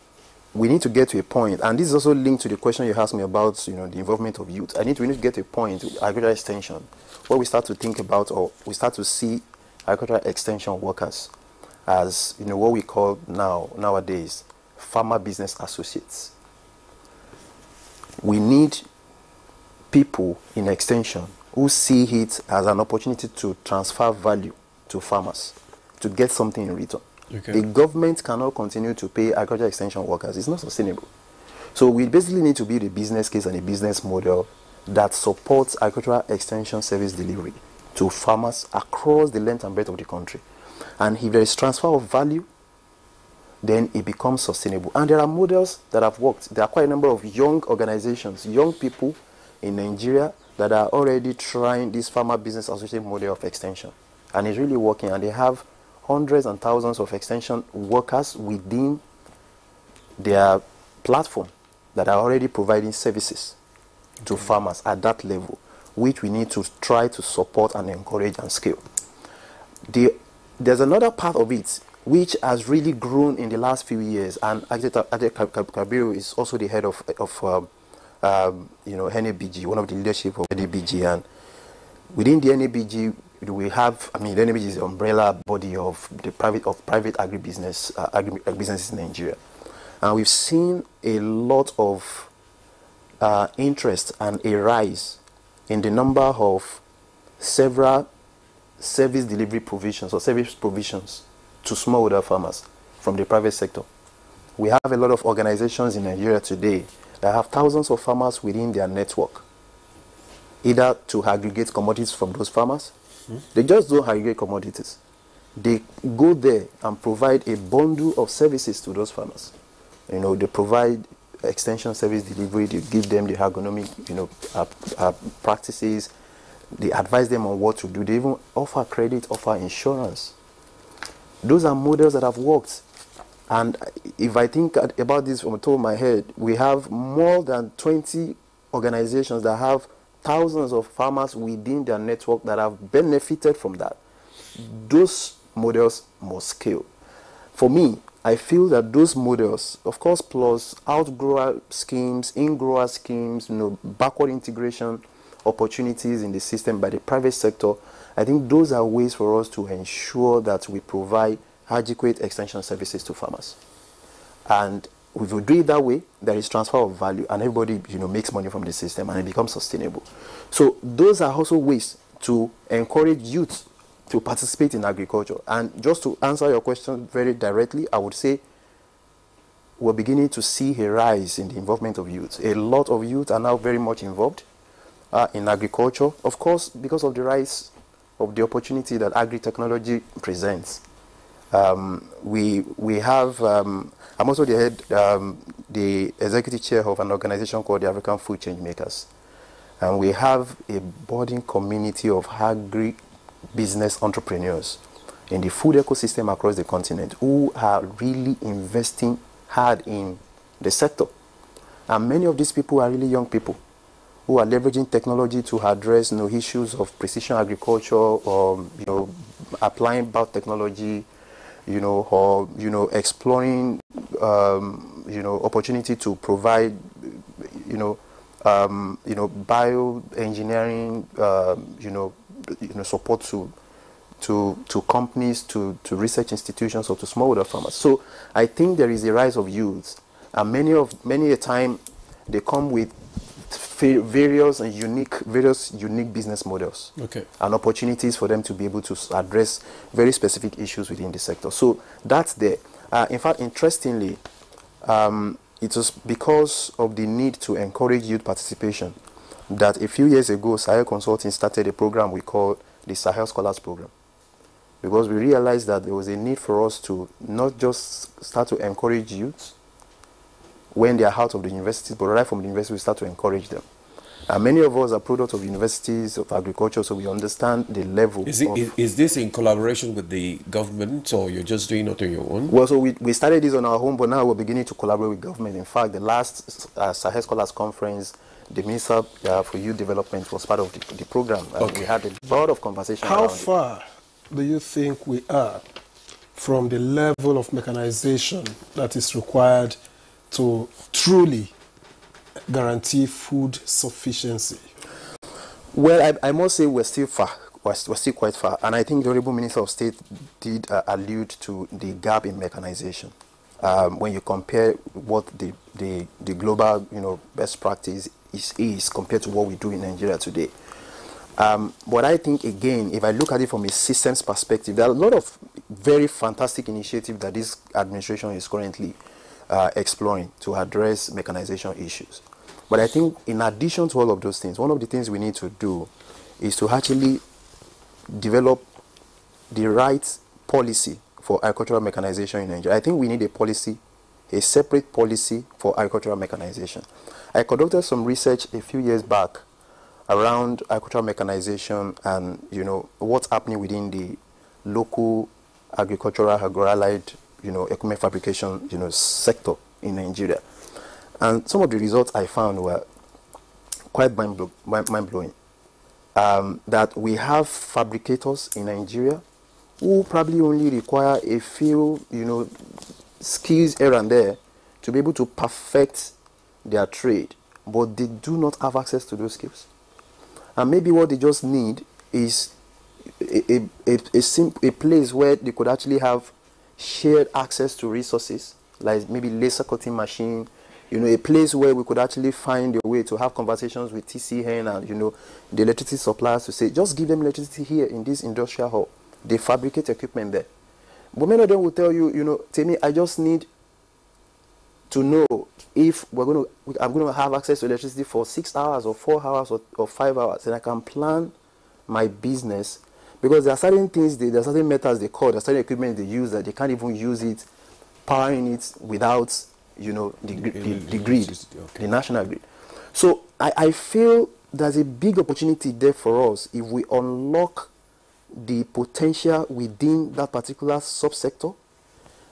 we need to get to a point, and this is also linked to the question you asked me about, the involvement of youth. We need to get to a point with agricultural extension where we start to think about, or we start to see agricultural extension workers as, what we call nowadays, farmer business associates. We need people in extension who see it as an opportunity to transfer value to farmers, to get something in return. Okay. The government cannot continue to pay agricultural extension workers. It's not sustainable. So we basically need to build a business case and a business model that supports agricultural extension service delivery to farmers across the length and breadth of the country. And if there is transfer of value, then it becomes sustainable. And there are models that have worked. There are quite a number of young organizations, young people in Nigeria that are already trying this farmer business associate model of extension. And it's really working. And they have hundreds and thousands of extension workers within their platform that are already providing services to farmers at that level, which we need to try to support and encourage and scale. There's another part of it which has really grown in the last few years, and Kabiru is also the head of NABG, one of the leadership of NABG, and within the NABG we have, the NABG is the umbrella body of the private agribusinesses in Nigeria, and we've seen a lot of interest and a rise in the number of several service delivery provisions or service provisions to smallholder farmers from the private sector. We have a lot of organizations in Nigeria today that have thousands of farmers within their network, either to aggregate commodities from those farmers. They just don't aggregate commodities. They go there and provide a bundle of services to those farmers. You know, they provide extension service delivery, they give them the ergonomic, you know, practices, they advise them on what to do, they even offer credit, offer insurance. Those are models that have worked. And if I think about this from the top of my head, we have more than 20 organizations that have thousands of farmers within their network that have benefited from that. Those models must scale. For me, I feel that those models, of course, plus outgrower schemes, in-grower schemes, you know, backward integration opportunities in the system by the private sector, I think those are ways for us to ensure that we provide adequate extension services to farmers. And if we do it that way, there is transfer of value and everybody, you know, makes money from the system and it becomes sustainable. So those are also ways to encourage youth to participate in agriculture. And just to answer your question very directly, I would say we're beginning to see a rise in the involvement of youth. A lot of youth are now very much involved in agriculture, of course, because of the rise of the opportunity that agri-technology presents. We have, I'm also the head, the executive chair of an organization called the African Food Change Makers. And we have a budding community of agri-business entrepreneurs in the food ecosystem across the continent who are really investing hard in the sector. And many of these people are really young people who are leveraging technology to address, you know, issues of precision agriculture or, you know, applying biotechnology, you know, or, you know, exploring, you know, opportunity to provide, you know, bioengineering, you know, support to companies, to research institutions, or to smallholder farmers. So I think there is a rise of youths, and many a time they come with various unique business models, okay, and opportunities for them to be able to address very specific issues within the sector. So that's there. In fact, interestingly, it was because of the need to encourage youth participation that a few years ago, Sahel Consulting started a program we call the Sahel Scholars Program. Because we realized that there was a need for us to not just start to encourage youth when they are out of the universities, but right from the university we start to encourage them. And many of us are products of universities of agriculture, so we understand the level. Is this in collaboration with the government, or you're just doing it on your own? Well, so we started this on our own, but now we're beginning to collaborate with government. In fact, the last Sahel Scholars Conference, the Minister for Youth Development was part of the program. Okay. We had a lot of conversation. How far do you think we are from the level of mechanization that is required to truly guarantee food sufficiency? Well, I must say we're still far. We're still quite far. And I think the Honorable Minister of State did allude to the gap in mechanization. When you compare what the global, you know, best practice is compared to what we do in Nigeria today. But I think, again, if I look at it from a systems perspective, there are a lot of very fantastic initiatives that this administration is currently exploring to address mechanization issues. But I think in addition to all of those things, one of the things we need to do is to actually develop the right policy for agricultural mechanization in Nigeria. I think we need a policy, a separate policy for agricultural mechanization. I conducted some research a few years back around agricultural mechanization and, you know, what's happening within the local agricultural, agro-allied, you know, equipment fabrication, you know, sector in Nigeria. And some of the results I found were quite mind-blowing. That we have fabricators in Nigeria who probably only require a few, you know, skills here and there to be able to perfect their trade, but they do not have access to those skills. And maybe what they just need is a place where they could actually have shared access to resources, like maybe laser cutting machine, you know, a place where we could actually find a way to have conversations with TCN and, you know, the electricity suppliers to say, just give them electricity here in this industrial hall. They fabricate equipment there. But many of them will tell you, you know, Temi, I just need to know if I'm going to have access to electricity for 6 hours or 4 hours or 5 hours, and I can plan my business Because there are certain things, there are certain methods they call, there are certain equipment they use that they can't even use it, powering it without, you know, the grid, the national grid. So I feel there's a big opportunity there for us if we unlock the potential within that particular subsector.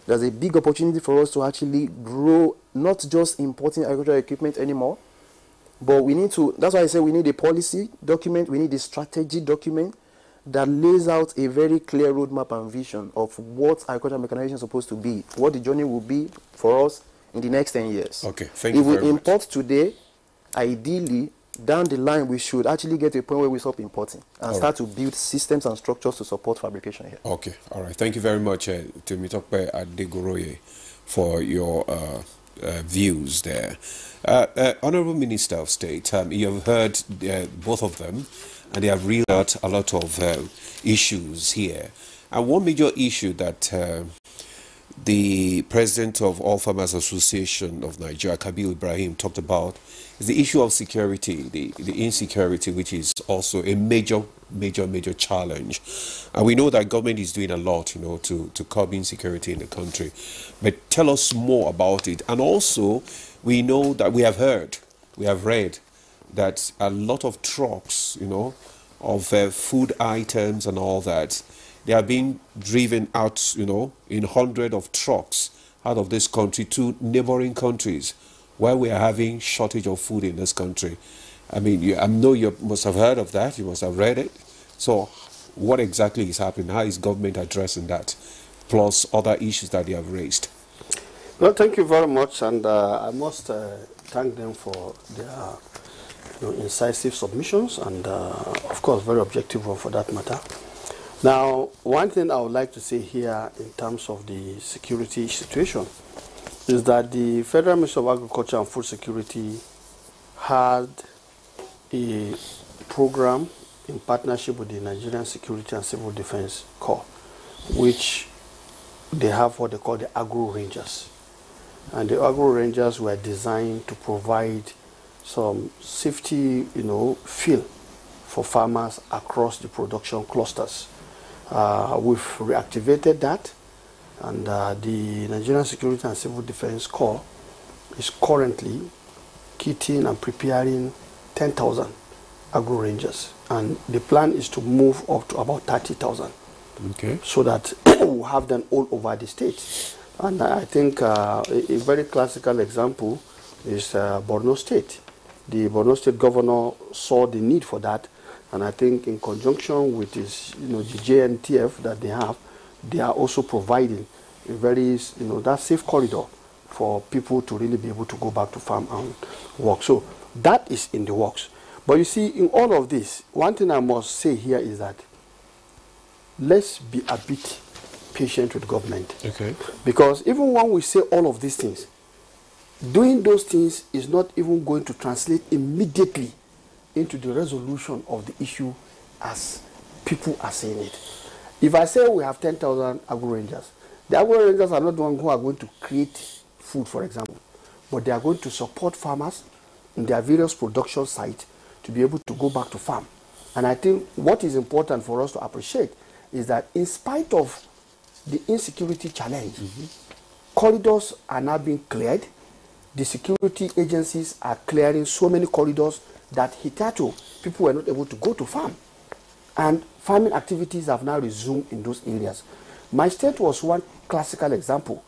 There's a big opportunity for us to actually grow, not just importing agricultural equipment anymore, but we need to, that's why I say we need a policy document, we need a strategy document that lays out a very clear roadmap and vision of what agricultural mechanization is supposed to be, what the journey will be for us in the next 10 years. Okay, thank you very much. If we import today, ideally, down the line, we should actually get to a point where we stop importing and start to build systems and structures to support fabrication here. Okay, all right. Thank you very much, Temitope Adegoroye, for your views there. Honorable Minister of State, you have heard both of them, and they have reeled out a lot of issues here. And one major issue that the president of All Farmers Association of Nigeria, Kabil Ibrahim, talked about is the issue of security, the insecurity, which is also a major challenge. And we know that government is doing a lot, you know, to curb insecurity in the country. But tell us more about it. And also, we know that we have read that a lot of trucks, you know, of food items and all that, they are being driven out, you know, in hundreds of trucks out of this country to neighboring countries where we are having shortage of food in this country. I mean, I know you must have heard of that. You must have read it. So what exactly is happening? How is government addressing that? Plus other issues that they have raised. Well, thank you very much. And I must thank them for their incisive submissions and, of course, very objective one for that matter. Now, one thing I would like to say here in terms of the security situation is that the Federal Ministry of Agriculture and Food Security had a program in partnership with the Nigerian Security and Civil Defense Corps, which they have what they call the Agro Rangers. And the Agro Rangers were designed to provide some safety, feel for farmers across the production clusters. We've reactivated that, and the Nigerian Security and Civil Defense Corps is currently kitting and preparing 10,000 Agro Rangers, and the plan is to move up to about 30,000. Okay. So that we'll have them all over the state. And I think a very classical example is Borno State. The Borno State governor saw the need for that, and I think in conjunction with this, the JNTF that they are also providing a very, that safe corridor for people to really be able to go back to farm and work. So that is in the works. But you see, in all of this, one thing I must say here is that let's be a bit patient with government. Okay. Because even when we say all of these things, doing those things is not even going to translate immediately into the resolution of the issue as people are saying it. If I say we have 10,000 Agro Rangers, the Agro Rangers are not the ones who are going to create food, for example, but they are going to support farmers in their various production sites to be able to go back to farm. And I think what is important for us to appreciate is that in spite of the insecurity challenge, corridors are now being cleared. The security agencies are clearing so many corridors that hitherto people were not able to go to farm. And farming activities have now resumed in those areas. My state was one classical example.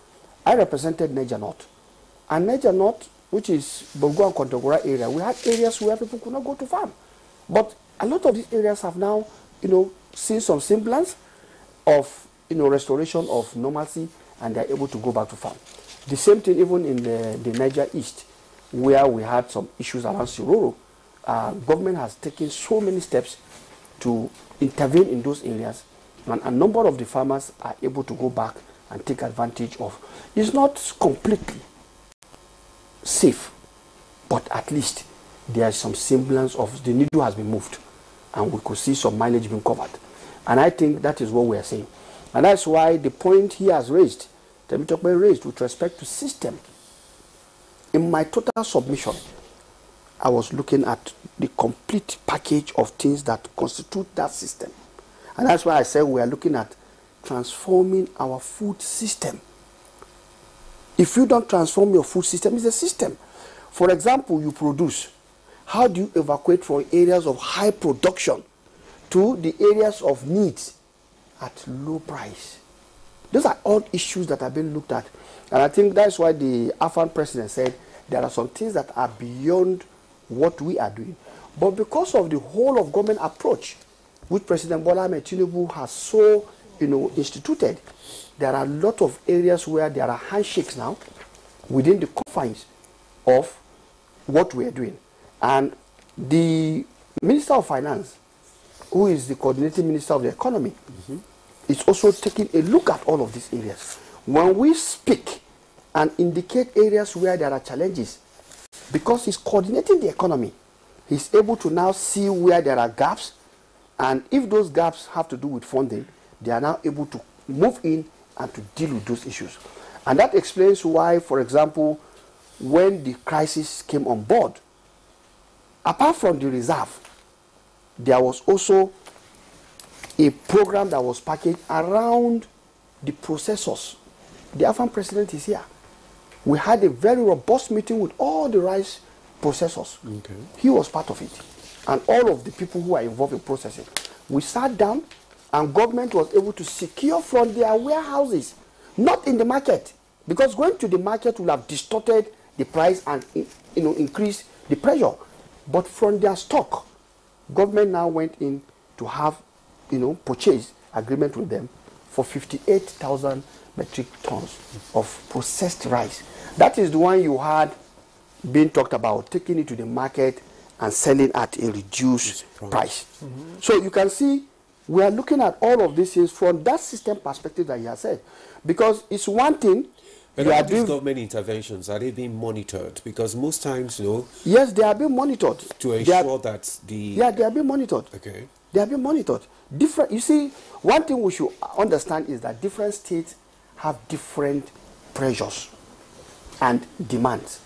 I represented Niger North. And Niger North, which is Bogo and Kontagora area, we had areas where people could not go to farm. But a lot of these areas have now, seen some semblance of, restoration of normalcy, and they're able to go back to farm. The same thing even in the Niger East, where we had some issues around Siroro. Government has taken so many steps to intervene in those areas, and a number of the farmers are able to go back and take advantage of. It's not completely safe, but at least there is some semblance of the needle has been moved, and we could see some mileage being covered. And I think that is what we are saying. And that's why the point he has raised, Temitope raised with respect to system. In my total submission, I was looking at the complete package of things that constitute that system. And that's why I said we are looking at transforming our food system. If you don't transform your food system, it's a system. For example, you produce. How do you evacuate from areas of high production to the areas of needs at low price? Those are all issues that have been looked at. And I think that's why the AFAN president said there are some things that are beyond what we are doing. But because of the whole of government approach, which President Bola Ahmed Tinubu has so, instituted, there are a lot of areas where there are handshakes now within the confines of what we are doing. And the Minister of Finance, who is the coordinating Minister of the Economy, is also taking a look at all of these areas. When we speak and indicate areas where there are challenges, because he's coordinating the economy, he's able to now see where there are gaps, and if those gaps have to do with funding, they are now able to move in and to deal with those issues. And that explains why, for example, when the crisis came on board, apart from the reserve, there was also a program that was packaged around the processors. The AFAN president is here. We had a very robust meeting with all the rice processors. Okay. He was part of it. And all of the people who are involved in processing. We sat down and government was able to secure from their warehouses, not in the market, because going to the market will have distorted the price and increased the pressure. But from their stock, government now went in to have purchase agreement with them for 58,000 metric tons of processed rice. That is the one you had being talked about, taking it to the market and selling at a reduced price. So you can see we are looking at all of these things from that system perspective that you have said. Because it's one thing. And all these government interventions, are they being monitored? Because most times, yes, they are being monitored. To ensure that the... Yeah, they are being monitored. Okay. They are being monitored. You see, one thing we should understand is that different states have different pressures and demands.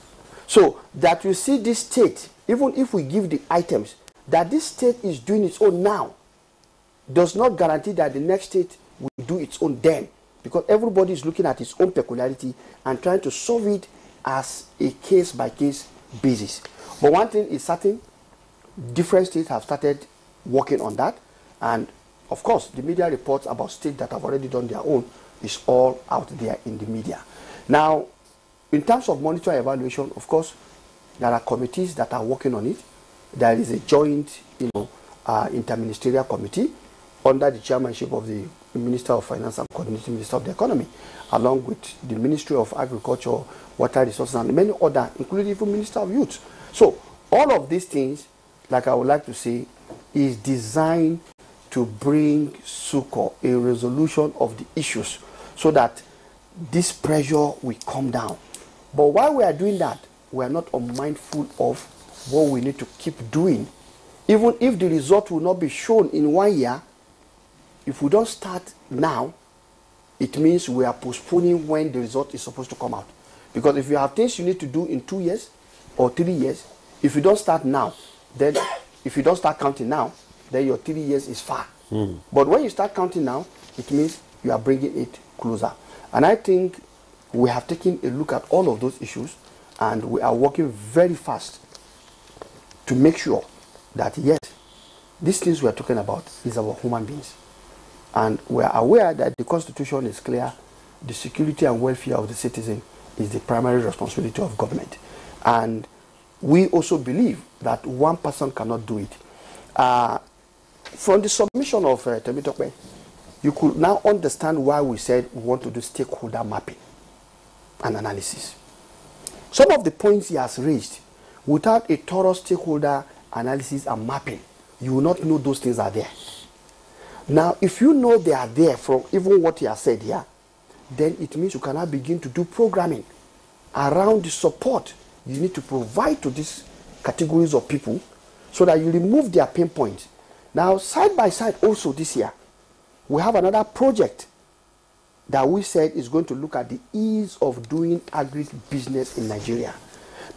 So that you see this state, even if we give the items, that this state is doing its own now, does not guarantee that the next state will do its own then. Because everybody is looking at its own peculiarity and trying to solve it as a case-by-case basis. But one thing is certain, different states have started working on that. And of course, the media reports about states that have already done their own is all out there in the media. Now, in terms of monitor evaluation, of course, there are committees that are working on it. There is a joint, interministerial committee under the chairmanship of the Minister of Finance and Coordinating Minister of the Economy, along with the Ministry of Agriculture, Water Resources, and many other, including even Minister of Youth. So all of these things, like I would like to say, is designed to bring succor, a resolution of the issues, so that this pressure will come down. But while we are doing that, we are not unmindful of what we need to keep doing. Even if the result will not be shown in 1 year, if we don't start now, it means we are postponing when the result is supposed to come out. Because if you have things you need to do in 2 years or 3 years, if you don't start now, then if you don't start counting now, then your 3 years is far. But when you start counting now, it means you are bringing it closer. And I think we have taken a look at all of those issues, and we are working very fast to make sure that, yes, these things we are talking about is our human beings. And we are aware that the Constitution is clear. The security and welfare of the citizen is the primary responsibility of government. And we also believe that one person cannot do it. From the submission of Temitope, you could now understand why we said we want to do stakeholder mapping and analysis. Some of the points he has raised, without a thorough stakeholder analysis and mapping, you will not know those things are there. Now, if you know they are there from even what he has said here, then it means you cannot begin to do programming around the support you need to provide to these categories of people so that you remove their pain points. Now, side by side also this year, we have another project that we said is going to look at the ease of doing agri-business in Nigeria.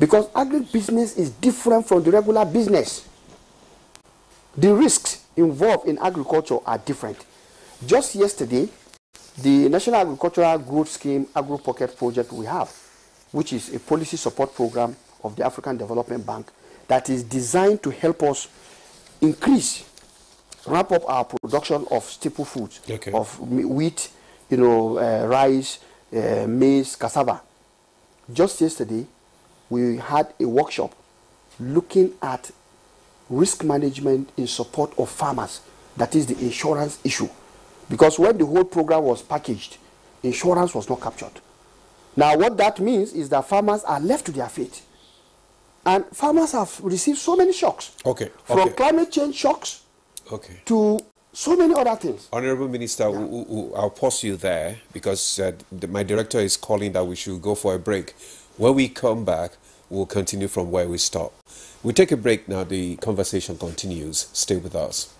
Because agri-business is different from the regular business. The risks involved in agriculture are different. Just yesterday, the National Agricultural Growth Scheme Agro Pocket Project we have, which is a policy support program of the African Development Bank that is designed to help us ramp up our production of staple foods, of wheat, rice, maize, cassava. Just yesterday, we had a workshop looking at risk management in support of farmers, that is the insurance issue. Because when the whole program was packaged, insurance was not captured. Now what that means is that farmers are left to their fate. And farmers have received so many shocks. From climate change shocks to so many other things. Honorable Minister, I'll pause you there because my director is calling that we should go for a break. When we come back, we'll continue from where we stop. We take a break now. The conversation continues. Stay with us.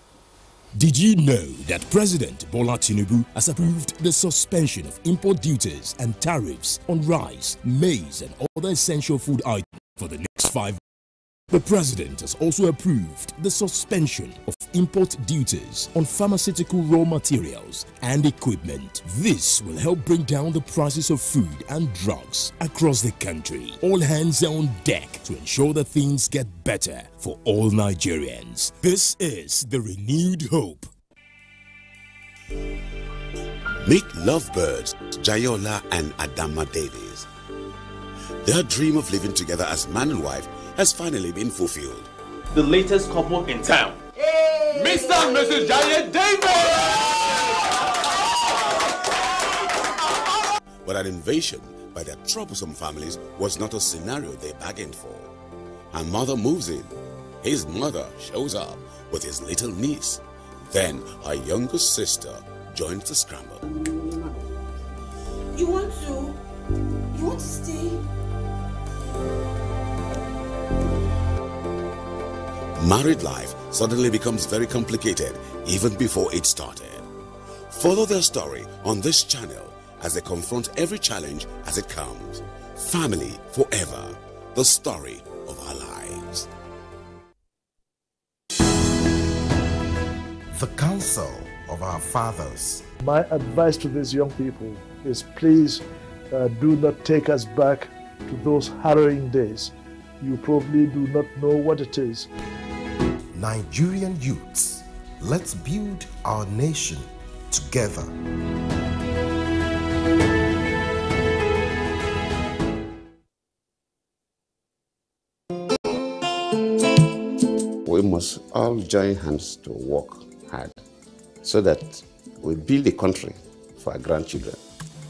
Did you know that President Bola Tinubu has approved the suspension of import duties and tariffs on rice, maize and other essential food items for the next 5 years? The President has also approved the suspension of import duties on pharmaceutical raw materials and equipment. This will help bring down the prices of food and drugs across the country. All hands are on deck to ensure that things get better for all Nigerians. This is the renewed hope. Meet lovebirds Jayola and Adama Davies. Their dream of living together as man and wife has finally been fulfilled. The latest couple in town, Mr. and Mrs. Giant Davis! But an invasion by their troublesome families was not a scenario they bargained for. Her mother moves in. His mother shows up with his little niece. Then her younger sister joins the scramble. You want to stay? Married life suddenly becomes very complicated even before it started. Follow their story on this channel as they confront every challenge as it comes. Family forever, the story of our lives. The counsel of our fathers. My advice to these young people is please do not take us back to those harrowing days. You probably do not know what it is. Nigerian youths, let's build our nation together. We must all join hands to work hard so that we build a country for our grandchildren.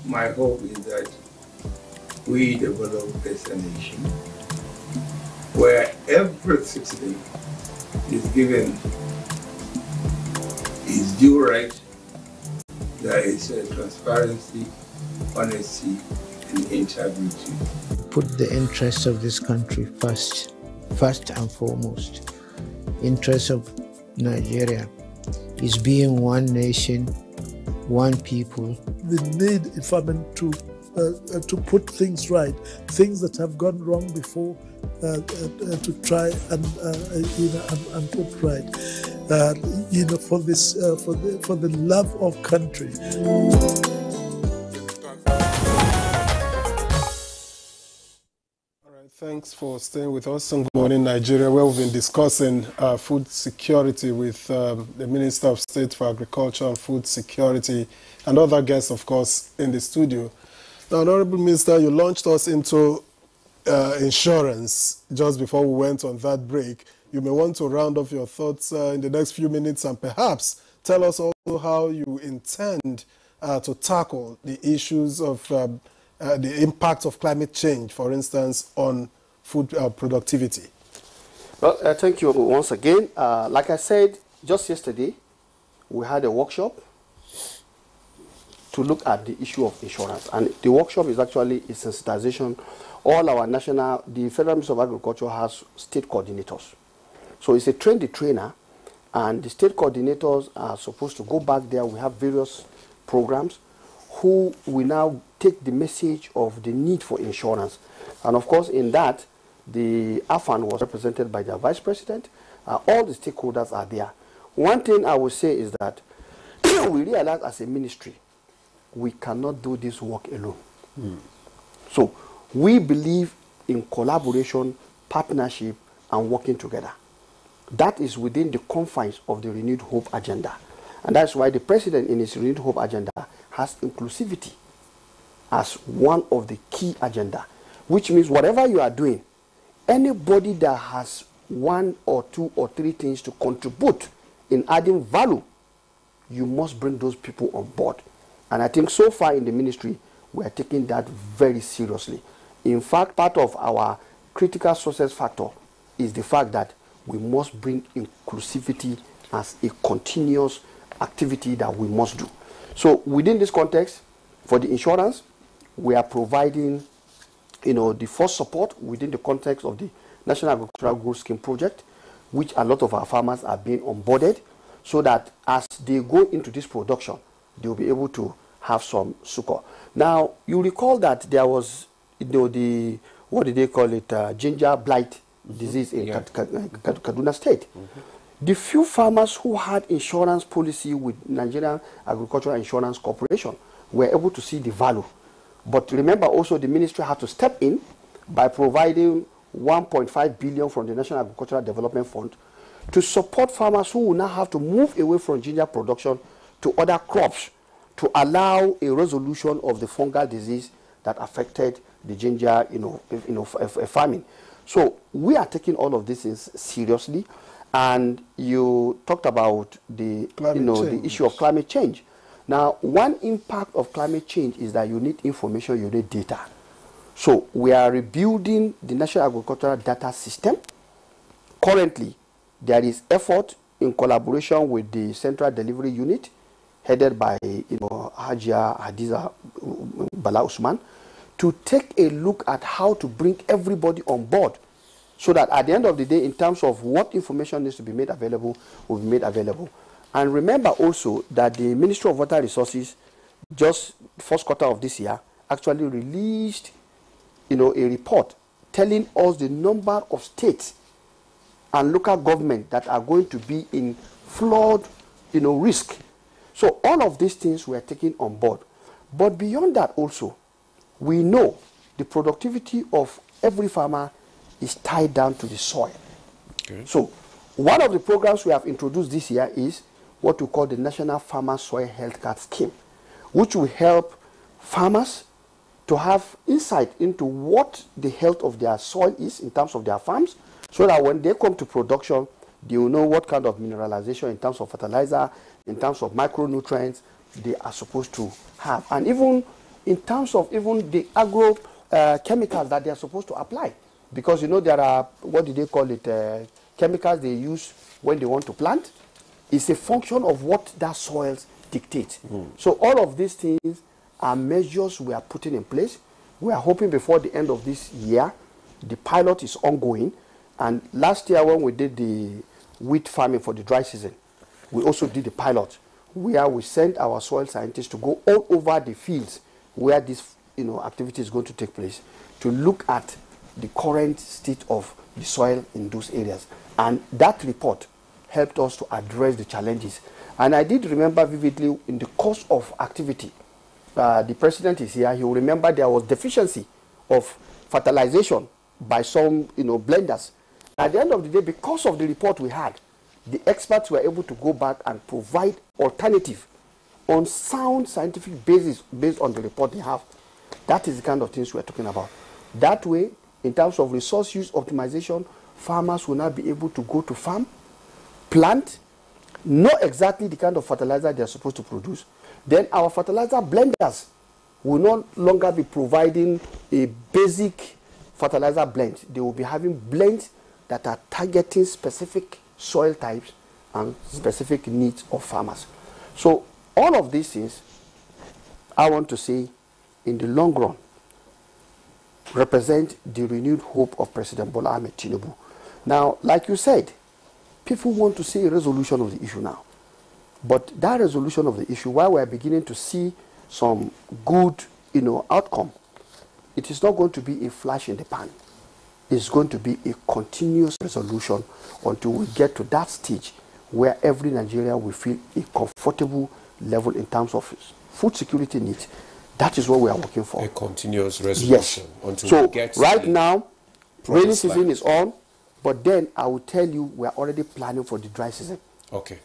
My hope is that we develop this nation where every citizen is given his due right. There is transparency, honesty, and integrity. Put the interests of this country first and foremost. Interest of Nigeria is being one nation, one people. The need, if I mean, to put things right, things that have gone wrong before, to try and put right, for the love of country. All right, thanks for staying with us on Good Morning Nigeria, where we've been discussing food security with the Minister of State for Agriculture and Food Security and other guests, of course, in the studio. Now, Honorable Minister, you launched us into insurance just before we went on that break. You may want to round off your thoughts in the next few minutes and perhaps tell us also how you intend to tackle the issues of the impact of climate change, for instance, on food productivity. Well, thank you once again. Like I said, just yesterday, we had a workshop to look at the issue of insurance. And the workshop is actually a sensitization. All our the Federal Ministry of Agriculture has state coordinators. So it's a train-the-trainer, and the state coordinators are supposed to go back there. We have various programs who will now take the message of the need for insurance. And of course, in that, the AFAN was represented by their vice president. All the stakeholders are there. one thing I would say is that we realize as a ministry, we cannot do this work alone. So we believe in collaboration, partnership, and working together. That is within the confines of the Renewed Hope agenda. And that's why the president in his Renewed Hope agenda has inclusivity as one of the key agenda, which means whatever you are doing, anybody that has one or two or three things to contribute in adding value, you must bring those people on board. And I think so far in the ministry, we are taking that very seriously. In fact, part of our critical success factor is the fact that we must bring inclusivity as a continuous activity that we must do. So within this context, for the insurance, we are providing, the first support within the context of the National Agricultural Growth Scheme project, which a lot of our farmers are being onboarded, so that as they go into this production, they'll be able to have some succor. Now, you recall that there was, the, what did they call it, ginger blight disease in Kaduna State. The few farmers who had insurance policy with Nigerian Agricultural Insurance Corporation were able to see the value. But remember also the ministry had to step in by providing 1.5 billion from the National Agricultural Development Fund to support farmers who will now have to move away from ginger production to other crops to allow a resolution of the fungal disease that affected the ginger farming. So we are taking all of these things seriously, and you talked about the the issue of climate change. Now, one impact of climate change is that you need information, you need data. So we are rebuilding the National Agricultural Data System. Currently, there is effort in collaboration with the Central Delivery Unit, headed by Hajia Hadiza Bala Usman, to take a look at how to bring everybody on board, so that at the end of the day, in terms of what information needs to be made available, will be made available. And remember also that the Ministry of Water Resources, just first quarter of this year, actually released a report telling us the number of states and local government that are going to be in flood risk. So all of these things we are taking on board. But beyond that also, we know the productivity of every farmer is tied down to the soil. Okay. So one of the programs we have introduced this year is what we call the National Farmer Soil Health Card Scheme, which will help farmers to have insight into what the health of their soil is in terms of their farms, so that when they come to production, they will know what kind of mineralization in terms of fertilizer, in terms of micronutrients they are supposed to have, and even in terms of the agro chemicals that they are supposed to apply. Because there are, what do they call it, chemicals they use when they want to plant. It's a function of what that soil dictates. So all of these things are measures we are putting in place. We are hoping before the end of this year, the pilot is ongoing. And last year when we did the wheat farming for the dry season, we also did the pilot, where we sent our soil scientists to go all over the fields where this activity is going to take place, to look at the current state of the soil in those areas. And that report helped us to address the challenges. And I did remember vividly in the course of activity, the president is here, he will remember there was deficiency of fertilization by some blenders. At the end of the day, because of the report we had, the experts were able to go back and provide alternative on sound scientific basis based on the report they have. That is the kind of things we are talking about. That way, in terms of resource use optimization, farmers will now be able to go to farm, plant, know exactly the kind of fertilizer they are supposed to produce. Then our fertilizer blenders will no longer be providing a basic fertilizer blend. They will be having blends that are targeting specific soil types and specific needs of farmers. So all of these things, I want to say, in the long run, represent the renewed hope of President Bola Ahmed Tinubu. Now, like you said, people want to see a resolution of the issue now. But that resolution of the issue, while we are beginning to see some good, outcome, it is not going to be a flash in the pan. It's going to be a continuous resolution until we get to that stage where every Nigerian will feel a comfortable level in terms of food security needs. That is what we are working for. A continuous resolution until so we get right now, rainy promised season land. is on, but then I will tell you we are already planning for the dry season. Okay.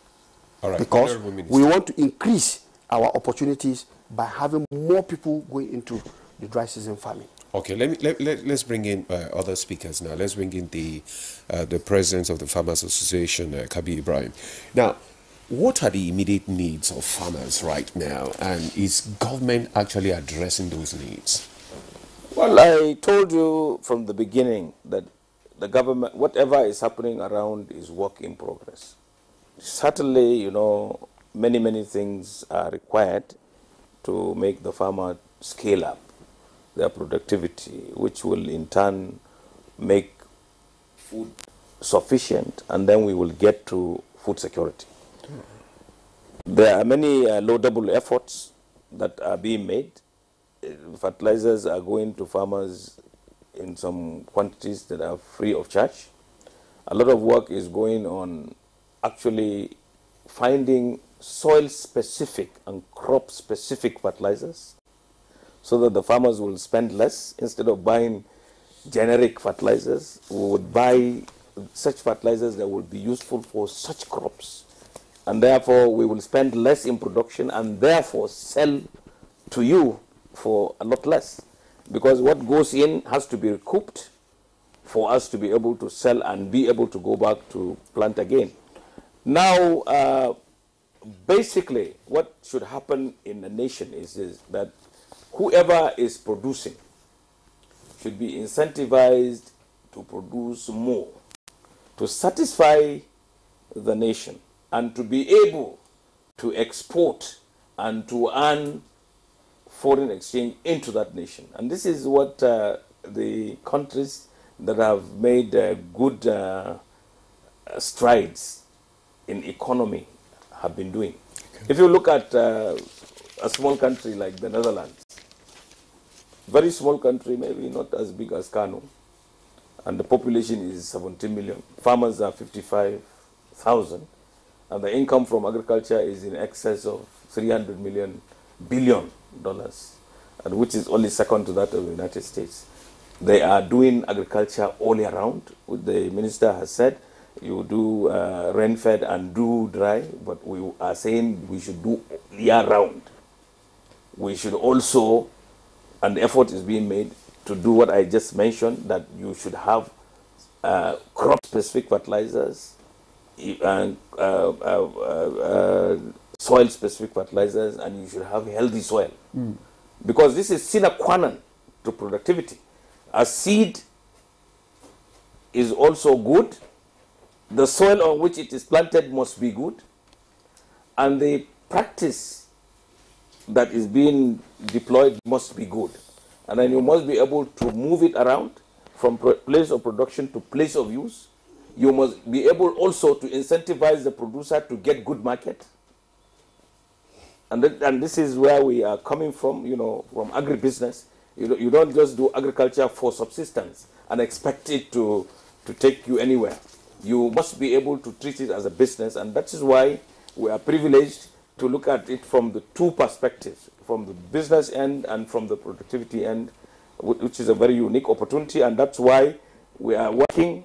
All right. Because Honorable Minister. we want to increase our opportunities by having more people going into the dry season farming. Okay, let's bring in other speakers now. Let's bring in the president of the Farmers Association, Kabi Ibrahim. Now, what are the immediate needs of farmers right now, and is government actually addressing those needs? Well, I told you from the beginning that the government, whatever is happening around is work in progress. Certainly, you know, many things are required to make the farmer scale up their productivity, which will in turn make food sufficient, and then we will get to food security. There are many laudable efforts that are being made. Fertilizers are going to farmers in some quantities that are free of charge. A lot of work is going on actually finding soil-specific and crop-specific fertilizers, so that the farmers will spend less. Instead of buying generic fertilizers, we would buy such fertilizers that will be useful for such crops. And therefore, we will spend less in production and therefore sell to you for a lot less. Because what goes in has to be recouped for us to be able to sell and be able to go back to plant again. Now, basically, what should happen in the nation is that whoever is producing should be incentivized to produce more, to satisfy the nation, and to be able to export and to earn foreign exchange into that nation. And this is what the countries that have made good strides in economy have been doing. Okay. If you look at a small country like the Netherlands, very small country, maybe not as big as Kano, and the population is 17 million. Farmers are 55,000, and the income from agriculture is in excess of $300 billion, and which is only second to that of the United States. They are doing agriculture all year round. The minister has said you do rain-fed and do dry, but we are saying we should do year round. We should also, and the effort is being made to do what I just mentioned, that you should have crop-specific fertilizers and soil-specific fertilizers, and you should have healthy soil. Because this is sine qua non to productivity. A seed is also good. The soil on which it is planted must be good. And the practice that is being deployed must be good. And then you must be able to move it around from place of production to place of use. You must be able also to incentivize the producer to get good market. And this is where we are coming from, you know, from agribusiness. You don't just do agriculture for subsistence and expect it to take you anywhere. You must be able to treat it as a business, and that is why we are privileged to look at it from the two perspectives, from the business end and from the productivity end, which is a very unique opportunity, and that's why we are working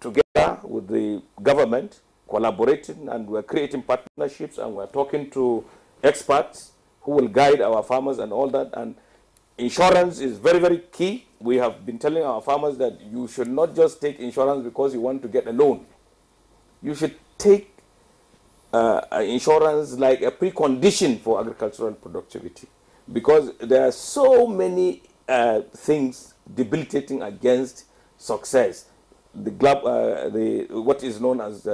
together with the government, collaborating, and we're creating partnerships, and we're talking to experts who will guide our farmers and all that. And insurance is very key. We have been telling our farmers that you should not just take insurance because you want to get a loan. You should take insurance like a precondition for agricultural productivity, because there are so many things debilitating against success. What is known as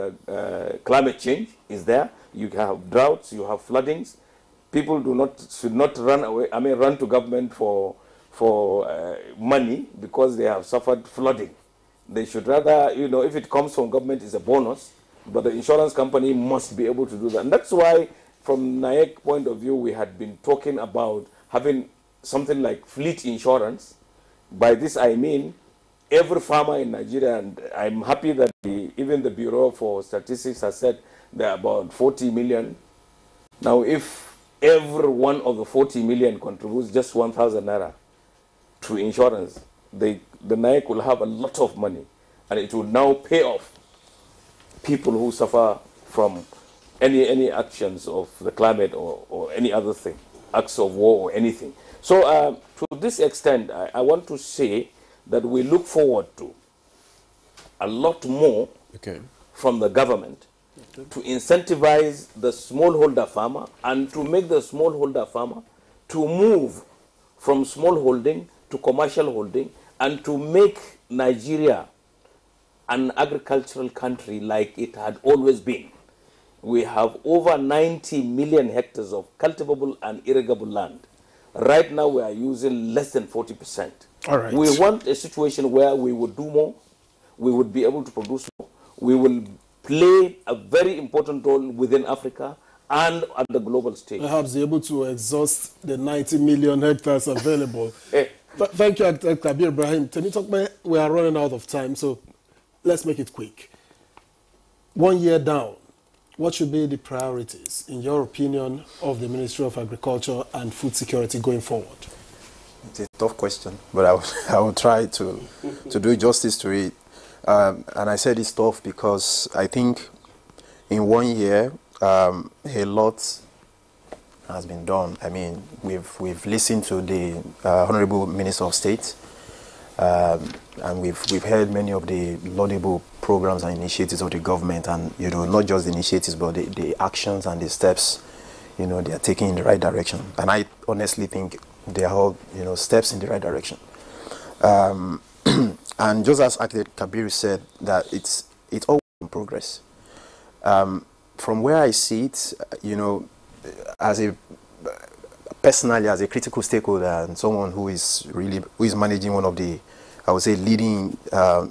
climate change is there. You have droughts, you have floodings. People should not run away. I mean, run to government for money because they have suffered flooding. They should rather, you know, if it comes from government, it's a bonus, but the insurance company must be able to do that. And that's why, from NAEC point of view, we had been talking about having something like fleet insurance. By this I mean every farmer in Nigeria, and I'm happy that even the Bureau for Statistics has said there are about 40 million. Now, if every one of the 40 million contributes just 1,000 naira to insurance, the NAIC will have a lot of money, and it will now pay off people who suffer from any actions of the climate or any other thing, acts of war or anything. So to this extent, I want to say that we look forward to a lot more from the government to incentivize the smallholder farmer and to make the smallholder farmer to move from small holding to commercial holding and to make Nigeria an agricultural country like it had always been. We have over 90 million hectares of cultivable and irrigable land. Right now we are using less than 40%. All right. We want a situation where we would do more, we would be able to produce more, we will play a very important role within Africa and at the global stage. Perhaps able to exhaust the 90 million hectares available. Thank you, Kabir Ibrahim. We are running out of time, so let's make it quick. 1 year down, what should be the priorities, in your opinion, of the Ministry of Agriculture and Food Security going forward? It's a tough question, but I will try to do justice to it. And I said it's tough because I think in 1 year, a lot has been done. I mean, we've listened to the Honorable Minister of State, and we've heard many of the laudable programs and initiatives of the government, and not just the initiatives, but the actions and the steps, they are taking in the right direction. And I honestly think they are all, steps in the right direction. And just as Architect Kabir said, that it's all in progress. From where I see it, personally as a critical stakeholder and someone who is managing one of the, I would say, leading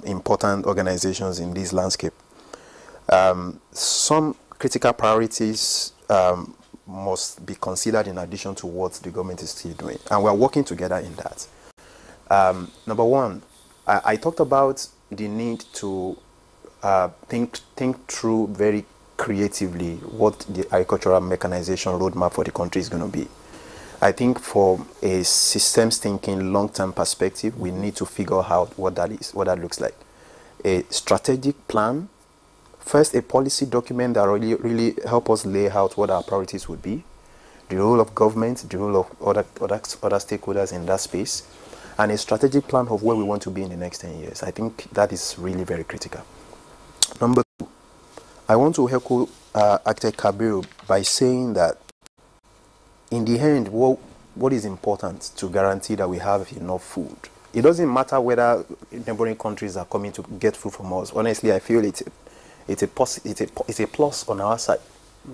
important organizations in this landscape, some critical priorities must be considered in addition to what the government is still doing, and we are working together in that. Number one, I talked about the need to think through very creatively what the agricultural mechanization roadmap for the country is going to be. I think for a systems thinking long-term perspective, we need to figure out what that is, what that looks like. A strategic plan, first a policy document that really help us lay out what our priorities would be, the role of government, the role of other stakeholders in that space, and a strategic plan of where we want to be in the next 10 years. I think that is really very critical. Number two, I want to echo Architect Kabir by saying that in the end, what is important to guarantee that we have enough food? It doesn't matter whether neighboring countries are coming to get food from us. Honestly, I feel it's a plus on our side.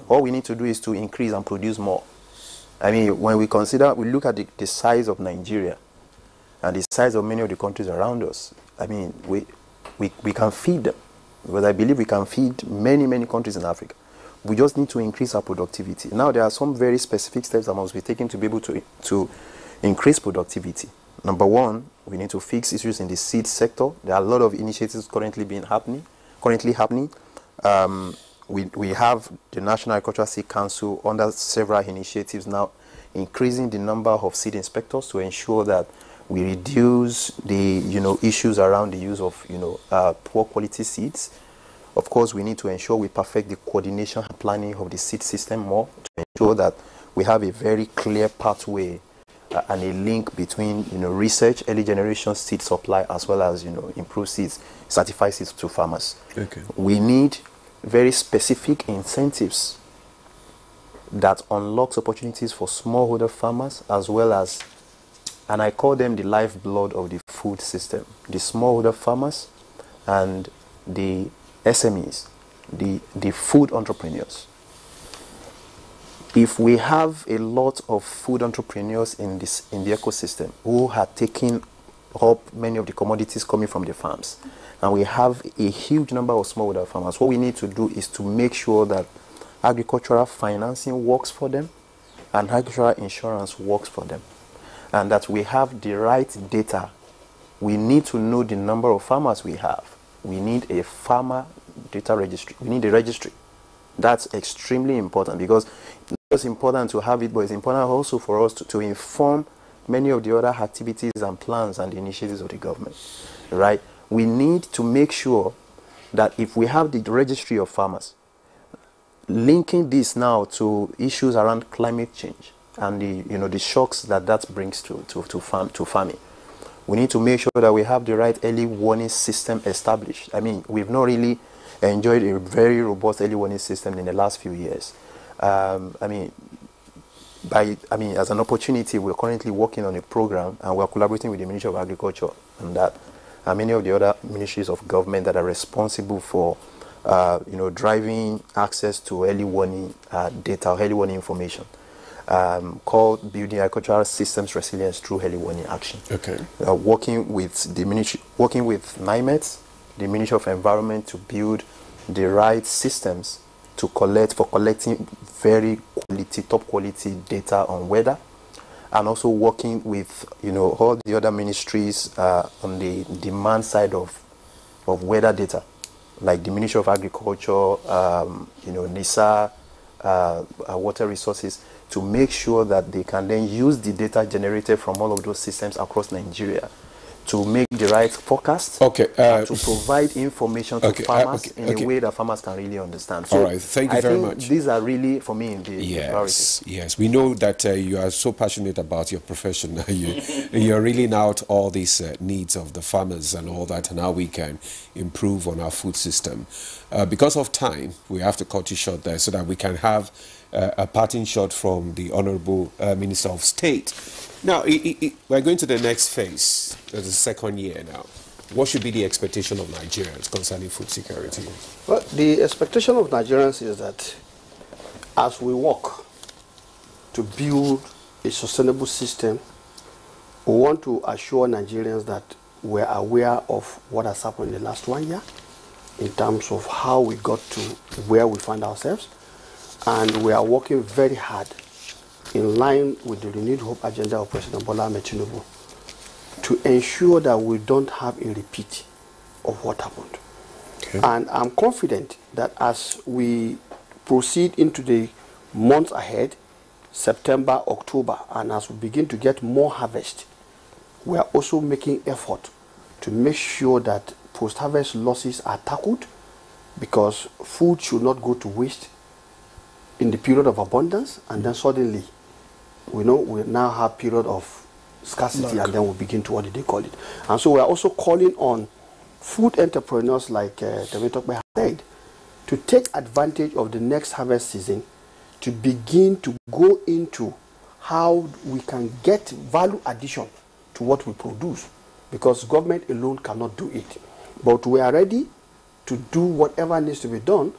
All we need to do is to increase and produce more. I mean, when we look at the size of Nigeria and the size of many of the countries around us, I mean, we can feed them. Because I believe we can feed many, many countries in Africa. We just need to increase our productivity. Now, there are some very specific steps that must be taken to be able to increase productivity. Number one, we need to fix issues in the seed sector. There are a lot of initiatives currently happening. We have the National Agricultural Seed Council under several initiatives now, increasing the number of seed inspectors to ensure that we reduce the issues around the use of poor quality seeds. Of course, we need to ensure we perfect the coordination and planning of the seed system more to ensure that we have a very clear pathway and a link between research, early generation seed supply, as well as improved seeds, certified seeds to farmers. Okay. We need very specific incentives that unlocks opportunities for smallholder farmers, as well as, and I call them the lifeblood of the food system, the smallholder farmers and the SMEs, the food entrepreneurs. If we have a lot of food entrepreneurs in the ecosystem who are taking up many of the commodities coming from the farms, and we have a huge number of smallholder farmers, what we need to do is to make sure that agricultural financing works for them and agricultural insurance works for them, and that we have the right data. We need to know the number of farmers we have. We need a farmer data registry. We need a registry That's extremely important, because it's important to have it, but it's important also for us to inform many of the other activities and plans and initiatives of the government, right? We need to make sure that if we have the registry of farmers, linking this now to issues around climate change and the shocks that brings to farming, we need to make sure that we have the right early warning system established. I mean, we've not really enjoyed a very robust early warning system in the last few years. As an opportunity, we're currently working on a program, and we're collaborating with the Ministry of Agriculture on that, and many of the other ministries of government that are responsible for driving access to early warning data, or early warning information, called Building Agricultural Systems Resilience Through Early Warning Action. Okay. Working with the ministry, working with NIMET, the Ministry of Environment, to build the right systems for collecting very top quality data on weather, and also working with all the other ministries on the demand side of weather data, like the Ministry of Agriculture, NISA, water resources, to make sure that they can then use the data generated from all of those systems across Nigeria to make the right forecast, to provide information to farmers in a way that farmers can really understand. So all right, thank you very much. These are really, for me, the priorities. Yes, we know that you are so passionate about your profession. You're reeling out all these needs of the farmers and all that, and how we can improve on our food system. Because of time, we have to cut you short there so that we can have a parting shot from the Honorable Minister of State. Now, we're going to the next phase, the second year now. What should be the expectation of Nigerians concerning food security? Well, the expectation of Nigerians is that as we work to build a sustainable system, we want to assure Nigerians that we're aware of what has happened in the last 1 year in terms of how we got to where we find ourselves. And we are working very hard in line with the renewed hope agenda of President Bola Ahmed Tinubu to ensure that we don't have a repeat of what happened. Okay. And I'm confident that as we proceed into the months ahead, September, October, and as we begin to get more harvest, we are also making effort to make sure that post-harvest losses are tackled, because food should not go to waste in the period of abundance, and then suddenly we now have period of scarcity, and then we begin to, what do they call it? And so we are also calling on food entrepreneurs like Temitokbe said to take advantage of the next harvest season to begin to go into how we can get value addition to what we produce, because government alone cannot do it. But we are ready to do whatever needs to be done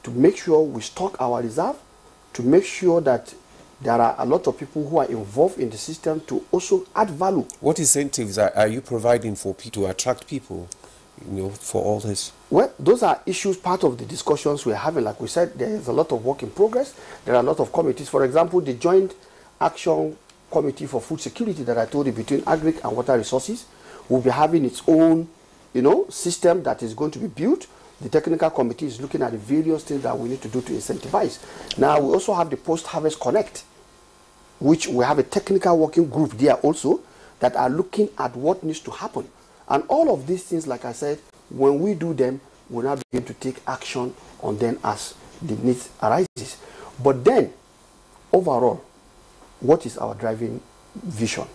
to make sure we stock our reserve, to make sure that there are a lot of people who are involved in the system to also add value. What incentives are you providing for people to attract people, for all this? Well, those are issues, part of the discussions we're having. Like we said, there is a lot of work in progress. There are a lot of committees. For example, the Joint Action Committee for Food Security that I told you, between Agric and Water Resources, will be having its own, system that is going to be built. The technical committee is looking at the various things that we need to do to incentivize. Now, we also have the Post-Harvest Connect, which we have a technical working group there also that are looking at what needs to happen. And all of these things, like I said, when we do them, we'll now begin to take action on them as the needs arises. But then, overall, what is our driving vision?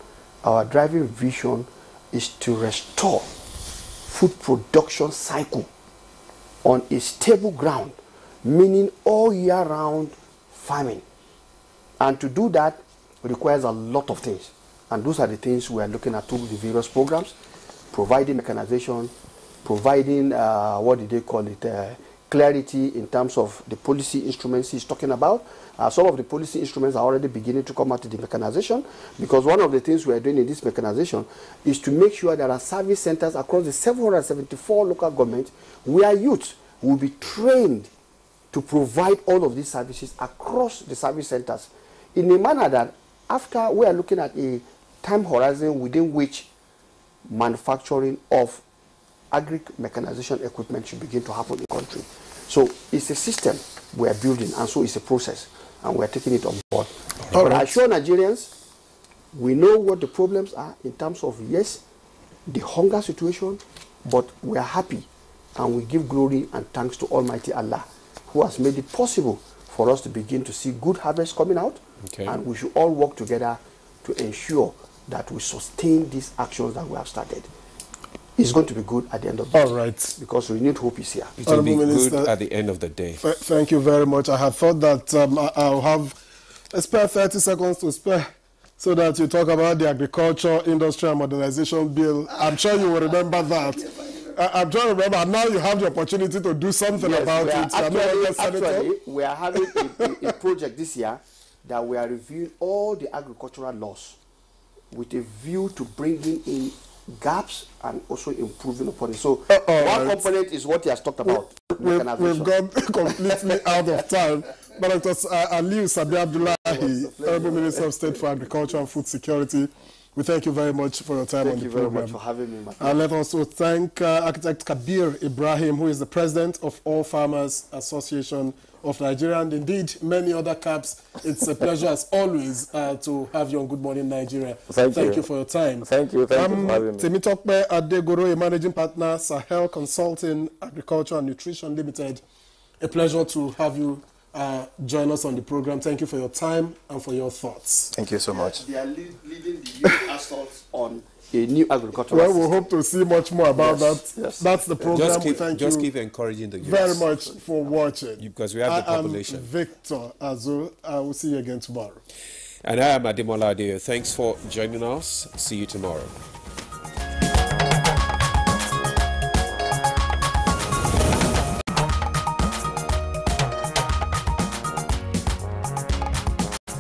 Our driving vision is to restore food production cycle on a stable ground, meaning all year round farming. And to do that requires a lot of things. And those are the things we are looking at through the various programs, providing mechanization, providing, clarity in terms of the policy instruments he's talking about. Some of the policy instruments are already beginning to come out to the mechanization, because one of the things we are doing in this mechanization is to make sure there are service centers across the 774 local governments where youth will be trained to provide all of these services across the service centers in a manner that after we are looking at a time horizon within which manufacturing of agri mechanization equipment should begin to happen in the country. So it's a system we are building, and so it's a process, and we are taking it on board. All but right. I assure Nigerians, we know what the problems are in terms of, yes, the hunger situation, but we are happy, and we give glory and thanks to Almighty Allah, who has made it possible for us to begin to see good harvest coming out, and we should all work together to ensure that we sustain these actions that we have started. It's going to be good at the end of the day. All right. Because renewed hope is here. It will be good at the end of the day. Thank you very much. I had thought that I'll have a spare 30 seconds to spare so that you talk about the Agriculture, Industry and Modernization Bill. I'm sure you will remember that. I'm trying to remember. Now you have the opportunity to do something about it. Actually, we are having a project this year that we are reviewing all the agricultural laws with a view to bringing in gaps and also improving upon it. So one component is what he has talked about. We've gone completely out of time. But it was Aliu Sabi Abdullahi, Honorable Minister of State for Agriculture and Food Security. We thank you very much for your time on the program. Thank you very much for having me. And let us also thank Architect Kabir Ibrahim, who is the President of All Farmers Association of Nigeria, and indeed many other caps. It's a pleasure as always to have you on Good Morning Nigeria. Thank you for your time. Thank you for having me. Temitokpe Adegoro, a managing partner, Sahel Consulting, Agriculture and Nutrition Limited. A pleasure to have you join us on the program. Thank you for your time and for your thoughts. Thank you so much. They are leading the youth assaults on a new agricultural Well, we hope to see much more about that. Yes. That's the program. Just keep encouraging the youth. Very much for watching. Because we have the population. I'm Victor Azu. I will see you again tomorrow. And I am Ademola Adeyo. Thanks for joining us. See you tomorrow.